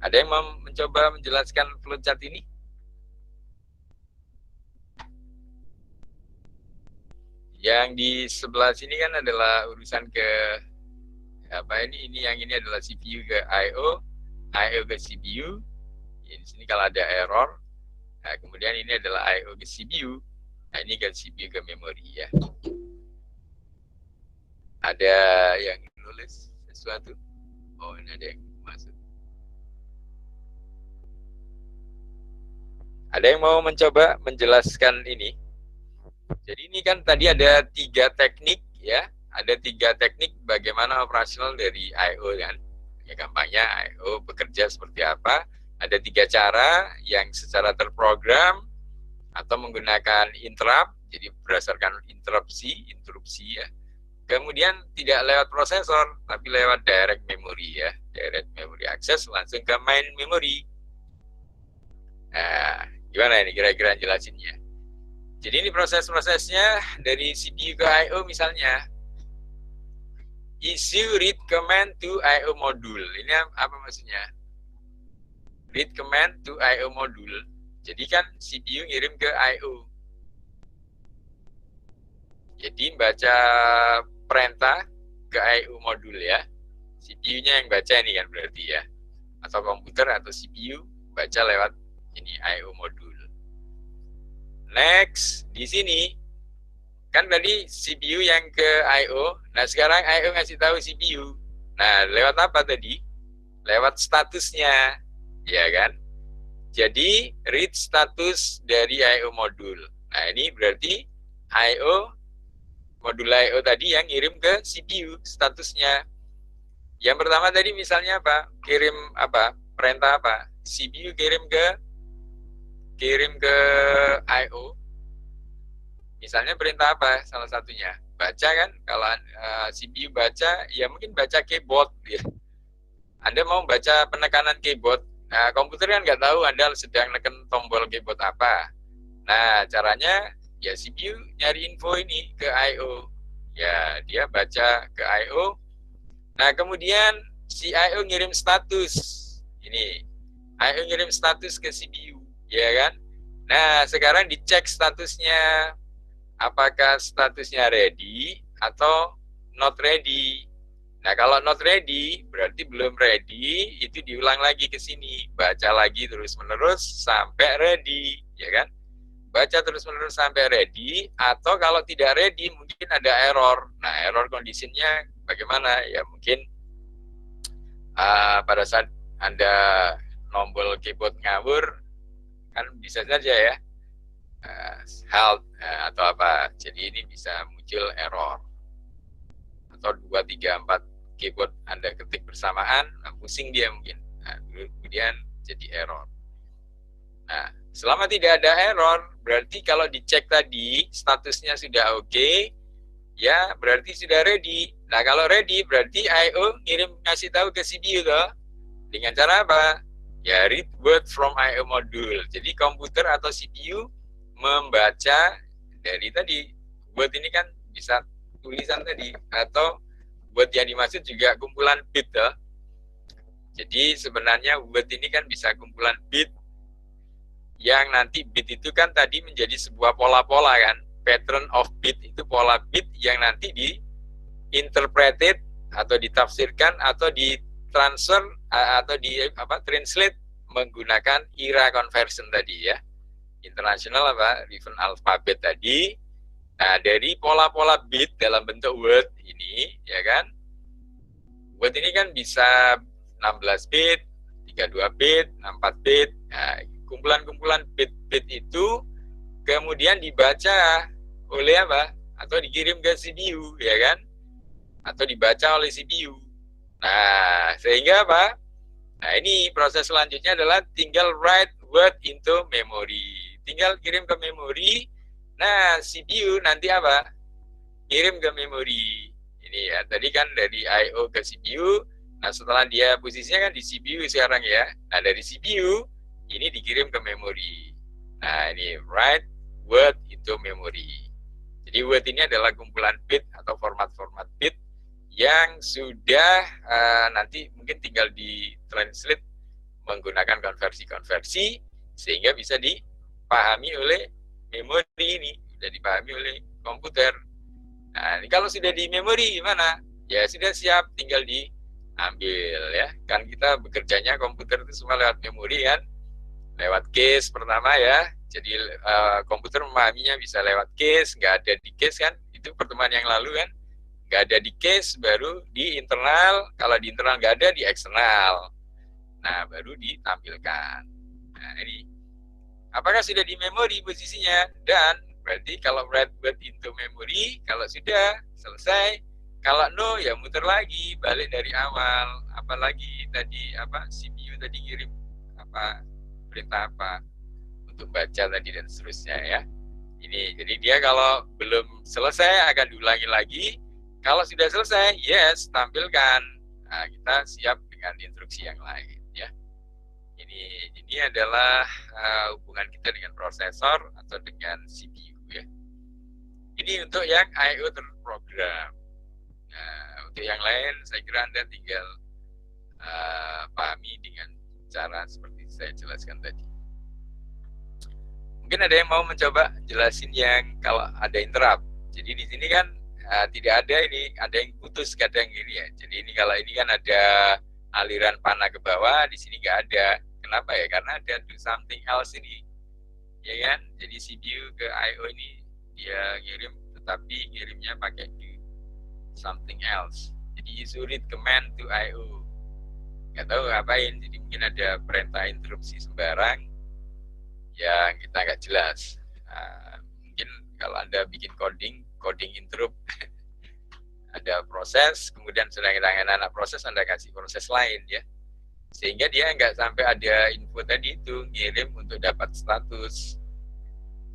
Ada yang mau mencoba menjelaskan flowchart ini? Yang di sebelah sini kan adalah urusan ke ini yang ini adalah CPU ke I/O, I/O ke CPU. Di sini kalau ada error, nah, kemudian ini adalah I/O ke CPU. Nah, ini ke CPU ke memori ya. Ada yang nulis sesuatu? Oh, ini ada yang masuk. Ada yang mau mencoba menjelaskan ini? Jadi ini kan tadi ada 3 teknik ya. Ada 3 teknik bagaimana operasional dari I/O kan. Ya, gampangnya I/O bekerja seperti apa. Ada 3 cara yang secara terprogram atau menggunakan interrupt, jadi berdasarkan interupsi ya. Kemudian tidak lewat prosesor, tapi lewat direct memory ya. Direct memory access langsung ke main memory. Nah, gimana ini kira-kira jelasinnya? Jadi ini proses-prosesnya dari CPU ke I/O misalnya. Issue read command to I/O module. Ini apa maksudnya? Read command to I/O module. Jadi kan CPU ngirim ke I/O. Jadi baca perintah ke I/O module ya. CPU-nya yang baca ini kan berarti ya. Atau komputer atau CPU baca lewat ini I/O module. Next, di sini kan tadi CPU yang ke I/O. Nah, sekarang I/O ngasih tahu CPU. Nah, lewat apa tadi? Lewat statusnya, ya kan? Jadi, read status dari I/O modul. Nah, ini berarti I/O, modul I/O tadi yang ngirim ke CPU statusnya. Yang pertama tadi misalnya apa? Kirim apa? Perintah apa? CPU kirim ke I/O. Misalnya perintah apa? Salah satunya baca kan? Kalau CPU baca, ya mungkin baca keyboard ya. Anda mau baca penekanan keyboard. Nah, komputer kan nggak tahu Anda sedang neken tombol keyboard apa. Nah, caranya ya CPU nyari info ini ke I/O. Ya, dia baca ke I/O. Nah, kemudian si I/O ngirim status. Ini, I/O ngirim status ke CPU, ya kan? Nah, sekarang dicek statusnya. Apakah statusnya ready atau not ready. Nah, kalau not ready, berarti belum ready, itu diulang lagi ke sini. Baca lagi terus-menerus sampai ready, ya kan? Baca terus-menerus sampai ready, atau kalau tidak ready, mungkin ada error. Nah, error conditionnya bagaimana? Ya, mungkin pada saat Anda nombol keyboard ngawur, kan bisa saja ya, halt atau apa. Jadi ini bisa muncul error. Atau 2, 3, 4 keyboard Anda ketik bersamaan, pusing dia mungkin. Nah, kemudian jadi error. Nah, selama tidak ada error, berarti kalau dicek tadi statusnya sudah oke, ya berarti sudah ready. Nah, kalau ready berarti I/O ngasih tahu ke CPU toh. Dengan cara apa? Ya read word from I/O module. Jadi komputer atau CPU membaca dari tadi. Word ini kan bisa tulisan tadi, atau word yang dimaksud juga kumpulan bit toh. Jadi sebenarnya word ini kan bisa kumpulan bit, yang nanti bit itu kan tadi menjadi sebuah pola-pola kan, pattern of bit itu pola bit yang nanti di-interpreted atau ditafsirkan atau di-transfer atau translate menggunakan IRA conversion tadi ya, International Reference Alphabet tadi. Nah, dari pola-pola bit dalam bentuk word ini ya kan, word ini kan bisa 16 bit, 32 bit, 64 bit. Nah, kumpulan-kumpulan bit-bit itu kemudian dibaca oleh apa? Atau dikirim ke CPU, ya kan? Atau dibaca oleh CPU. Nah, sehingga apa? Nah, ini proses selanjutnya adalah tinggal write word into memory. Tinggal kirim ke memori. Nah, CPU nanti apa? Kirim ke memori. Ini ya, tadi kan dari I/O ke CPU. Nah, setelah dia posisinya kan di CPU sekarang ya. Nah, dari CPU ini dikirim ke memori. Nah, ini write word into memory. Jadi word ini adalah kumpulan bit atau format-format bit yang sudah nanti mungkin tinggal di-translate menggunakan konversi-konversi sehingga bisa dipahami oleh memori ini, sudah dipahami oleh komputer. Nah, ini kalau sudah di memori gimana? Ya sudah siap, tinggal diambil ya. Kan kita bekerjanya komputer itu semua lewat memori kan, lewat case pertama ya. Jadi komputer memahaminya bisa lewat case, nggak ada di case kan, itu pertemuan yang lalu kan, nggak ada di case, baru di internal. Kalau di internal nggak ada, di eksternal. Nah, baru ditampilkan. Nah, ini apakah sudah di memori posisinya? Dan berarti kalau write word into memory, kalau sudah selesai, kalau no ya muter lagi, balik dari awal. Apalagi tadi CPU tadi kirim perintah apa untuk baca tadi dan seterusnya ya. Ini jadi dia kalau belum selesai akan diulangi lagi. Kalau sudah selesai, yes, tampilkan. Nah, kita siap dengan instruksi yang lain ya. Ini adalah hubungan kita dengan prosesor atau dengan CPU ya. Ini untuk yang I/O terprogram. Nah, untuk yang lain saya kira Anda tinggal pahami dengan cara seperti saya jelaskan tadi. Mungkin ada yang mau mencoba jelasin yang kalau ada interrupt. Jadi di sini kan tidak ada ini, ada yang putus kadang gini ya. Jadi ini kalau ini kan ada aliran panah ke bawah, di sini nggak ada. Kenapa ya? Karena ada do something else ini, ya kan? Jadi CPU ke I/O ini dia ngirim, tetapi ngirimnya pakai do something else. Jadi you read command to I/O. Nggak tahu ngapain. Jadi mungkin ada perintah interupsi sembarang yang kita nggak jelas. Mungkin kalau Anda bikin coding interrupt, ada proses, kemudian sedangkan anak proses Anda kasih proses lain ya, sehingga dia nggak sampai ada info tadi itu ngirim untuk dapat status.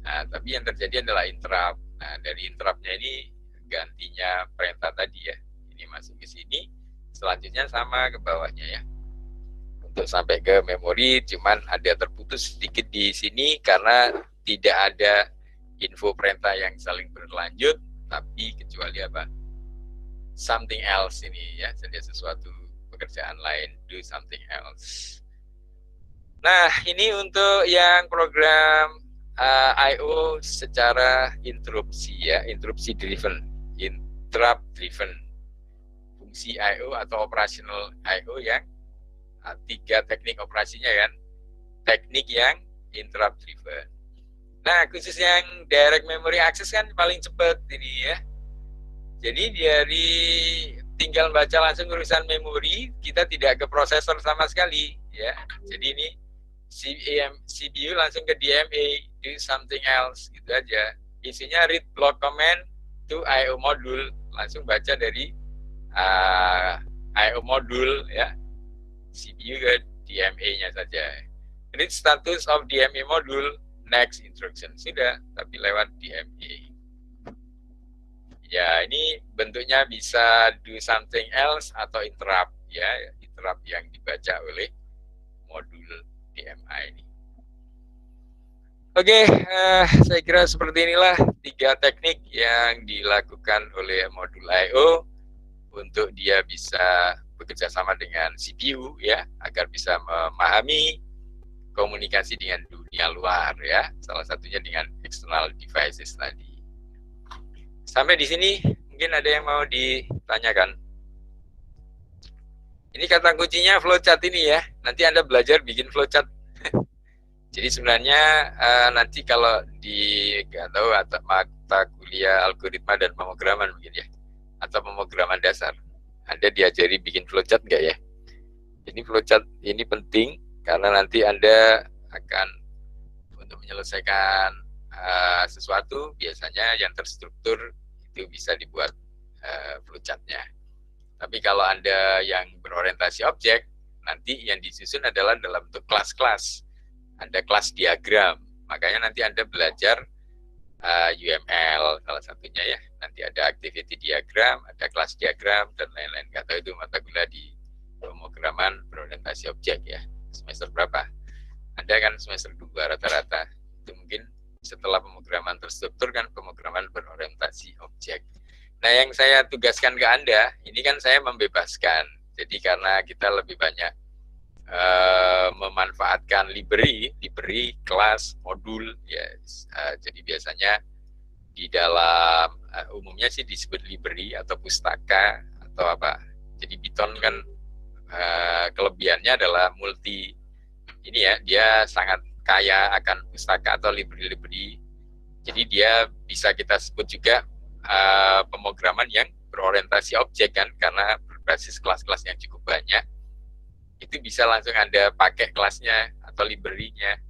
Nah, tapi yang terjadi adalah interrupt. Nah, dari interruptnya ini gantinya perintah tadi ya, ini masuk ke sini, selanjutnya sama ke bawahnya ya. Untuk sampai ke memori cuman ada terputus sedikit di sini karena tidak ada info perintah yang saling berlanjut, tapi kecuali something else ini ya, jadi sesuatu pekerjaan lain, do something else. Nah, ini untuk yang program I/O secara interupsi ya, interupsi driven, interrupt driven. Fungsi I/O atau operational I/O yang 3 teknik operasinya kan, teknik yang interrupt driven. Nah, khusus yang direct memory access kan paling cepat ini ya. Jadi dari tinggal baca langsung urusan memori, kita tidak ke prosesor sama sekali ya. Jadi ini CPU langsung ke DMA, do something else gitu aja. Isinya read block command to I/O module, langsung baca dari I/O modul ya, CPU ke DMA-nya saja. Read status of DMA modul, next instruction sudah, tapi lewat DMA. Ya, ini bentuknya bisa do something else atau interrupt ya, interrupt yang dibaca oleh modul DMA ini. Oke, saya kira seperti inilah 3 teknik yang dilakukan oleh modul I/O untuk dia bisa bekerja sama dengan CPU ya, agar bisa memahami komunikasi dengan dunia luar ya, salah satunya dengan external devices tadi. Sampai di sini mungkin ada yang mau ditanyakan. Ini kata kuncinya flowchart ini ya, nanti Anda belajar bikin flowchart. Jadi sebenarnya nanti kalau di nggak tahu atau mata kuliah algoritma dan pemrograman mungkin ya, atau pemrograman dasar, Anda diajari bikin flowchart nggak ya? Ini flowchart ini penting karena nanti Anda akan untuk menyelesaikan sesuatu biasanya yang terstruktur itu bisa dibuat flowchartnya. Tapi kalau Anda yang berorientasi objek, nanti yang disusun adalah dalam bentuk kelas-kelas. Ada kelas diagram, makanya nanti Anda belajar UML salah satunya ya. Nanti ada activity diagram, ada kelas diagram dan lain-lain. Nggak tahu itu mata kuliah di pemrograman berorientasi objek ya. Semester berapa? Anda kan semester 2 rata-rata. Itu mungkin setelah pemrograman terstruktur kan pemrograman berorientasi objek. Nah, yang saya tugaskan ke Anda, ini kan saya membebaskan. Jadi karena kita lebih banyak memanfaatkan library kelas modul ya, jadi biasanya di dalam umumnya sih disebut library atau pustaka atau apa. Jadi Python kan kelebihannya adalah multi ini ya, dia sangat kaya akan pustaka atau library. Jadi dia bisa kita sebut juga pemrograman yang berorientasi objek kan, karena berbasis kelas-kelas yang cukup banyak. Itu bisa langsung Anda pakai kelasnya atau library-nya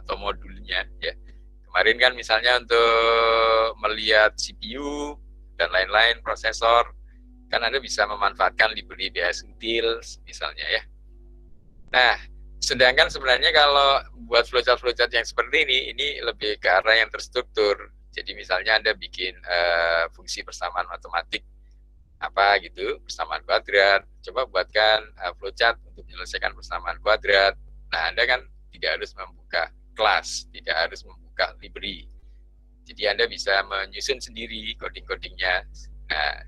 atau modulnya ya. Kemarin kan misalnya untuk melihat CPU dan lain-lain, prosesor, kan Anda bisa memanfaatkan library BS Utils misalnya ya. Nah, sedangkan sebenarnya kalau buat flowchart yang seperti ini lebih ke arah yang terstruktur. Jadi misalnya Anda bikin fungsi persamaan matematik apa gitu, persamaan kuadrat, coba buatkan flowchart untuk menyelesaikan persamaan kuadrat. Nah, Anda kan tidak harus membuka kelas, tidak harus membuka library. Jadi Anda bisa menyusun sendiri coding-codingnya. Nah,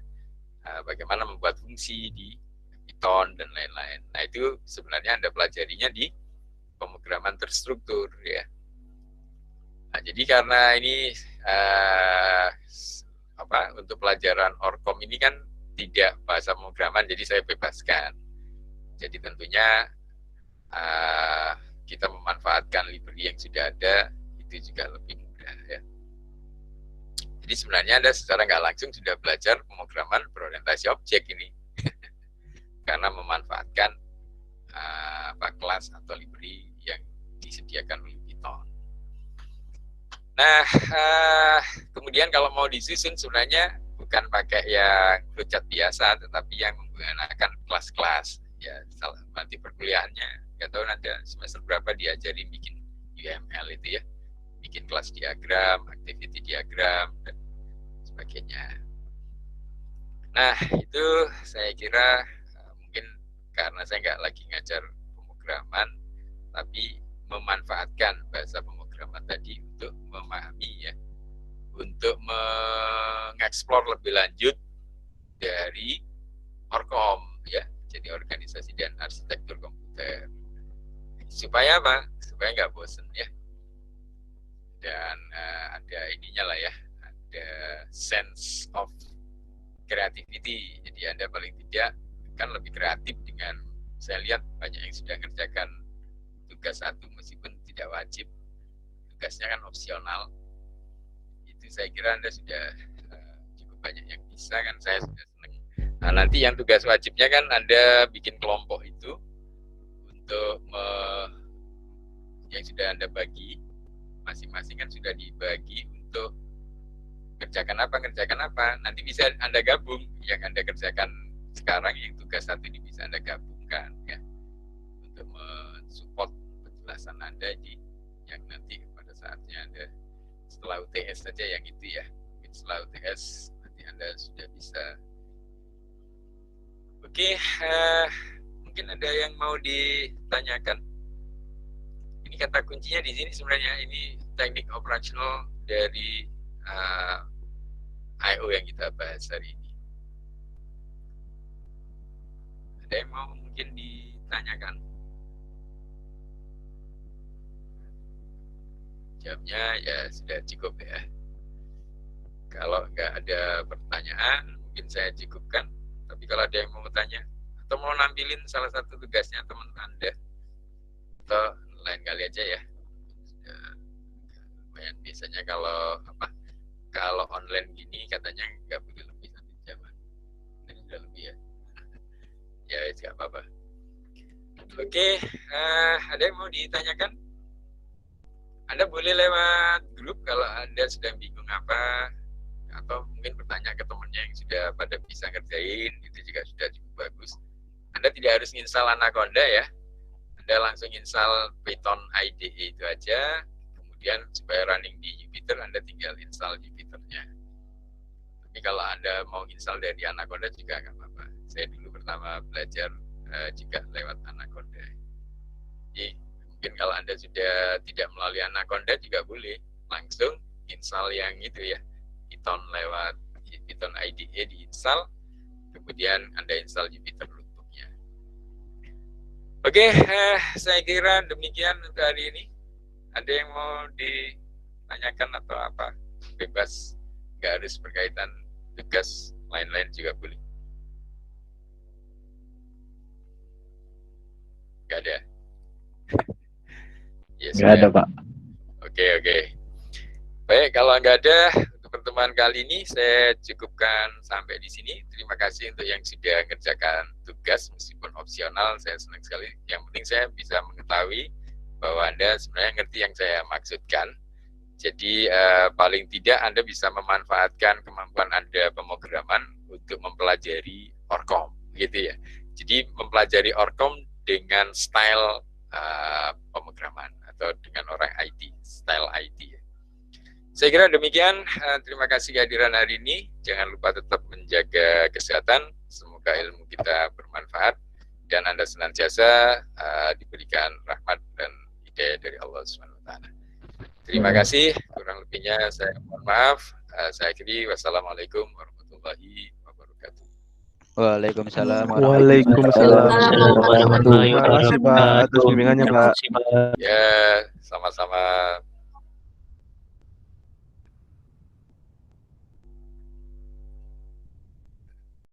bagaimana membuat fungsi di Python dan lain-lain. Nah, itu sebenarnya Anda pelajarinya di pemrograman terstruktur ya. Nah, jadi karena ini untuk pelajaran Orcom ini kan tidak bahasa pemrograman, jadi saya bebaskan. Jadi tentunya kita memanfaatkan library yang sudah ada itu juga lebih mudah ya. Jadi sebenarnya Anda secara nggak langsung sudah belajar pemrograman berorientasi objek ini karena memanfaatkan kelas atau library yang disediakan oleh Python. Nah, kemudian kalau mau disusun sebenarnya bukan pakai yang flowchart biasa, tetapi yang menggunakan kelas-kelas. Ya, nanti perkuliahannya, nggak tahu nanti semester berapa diajari bikin UML itu ya, bikin kelas diagram, activity diagram, dan sebagainya. Nah, itu saya kira mungkin karena saya nggak lagi ngajar pemrograman, tapi memanfaatkan bahasa pemrograman tadi untuk memahami ya, untuk mengeksplor lebih lanjut dari Orcom ya, jadi organisasi dan arsitektur komputer. Supaya apa? Supaya nggak bosen ya. Dan ada ininya lah ya, ada sense of creativity. Jadi Anda paling tidak kan lebih kreatif dengan, saya lihat banyak yang sudah mengerjakan tugas satu meskipun tidak wajib, tugasnya kan opsional. Saya kira Anda sudah cukup banyak yang bisa kan, saya sudah senang. Nah, nanti yang tugas wajibnya kan Anda bikin kelompok itu untuk yang sudah Anda bagi, masing-masing kan sudah dibagi untuk kerjakan apa, nanti bisa Anda gabung, yang Anda kerjakan sekarang yang tugas satu ini bisa Anda gabungkan ya untuk mensupport penjelasan Anda di yang nanti pada saatnya Anda setelah UTS saja yang itu ya. Mungkin setelah UTS nanti Anda sudah bisa. Oke, mungkin ada yang mau ditanyakan. Ini kata kuncinya di sini sebenarnya ini teknik operasional dari I/O yang kita bahas hari ini. Ada yang mau mungkin ditanyakan? Jamnya ya sudah cukup ya. Kalau nggak ada pertanyaan, mungkin saya cukupkan. Tapi kalau ada yang mau tanya atau mau nampilin salah satu tugasnya teman Anda, atau lain kali aja ya. Lumayan biasanya kalau online gini katanya nggak boleh lebih 1 jam. Ini udah lebih ya. Ya nggak apa-apa. Oke, ada yang mau ditanyakan? Anda boleh lewat grup kalau Anda sedang bingung apa, atau mungkin bertanya ke temannya yang sudah pada bisa ngerjain, itu juga sudah cukup bagus. Anda tidak harus install Anaconda ya, Anda langsung install Python IDE itu aja, kemudian supaya running di Jupyter, Anda tinggal install Jupyternya. Tapi kalau Anda mau install dari Anaconda juga nggak apa-apa. Saya dulu pertama belajar juga lewat Anaconda. Jadi mungkin kalau Anda sudah tidak melalui Anaconda juga boleh langsung install yang itu ya, Python lewat Python IDE diinstal, kemudian Anda install Jupyter notebook-nya. Oke, saya kira demikian untuk hari ini. Ada yang mau ditanyakan atau apa? Bebas, nggak harus berkaitan tugas lain-lain juga boleh. Nggak ada? Ya, nggak ada, Pak. Oke. Baik, kalau nggak ada, untuk pertemuan kali ini saya cukupkan sampai di sini. Terima kasih untuk yang sudah mengerjakan tugas, meskipun opsional, saya senang sekali. Yang penting saya bisa mengetahui bahwa Anda sebenarnya ngerti yang saya maksudkan. Jadi paling tidak Anda bisa memanfaatkan kemampuan Anda pemrograman untuk mempelajari ORCOM, gitu ya. Jadi mempelajari ORCOM dengan style pemrograman atau dengan orang IT, style IT ya. Saya kira demikian. Terima kasih kehadiran hari ini. Jangan lupa tetap menjaga kesehatan. Semoga ilmu kita bermanfaat dan Anda senantiasa diberikan rahmat dan hidayah dari Allah SWT. Terima kasih. Kurang lebihnya saya mohon maaf. Saya akhiri. Wassalamualaikum warahmatullahi wabarakatuh. Waalaikumsalam Waalaikumsalam warahmatullahi Terima kasih Pak atas bimbingannya Pak. Ya, sama-sama.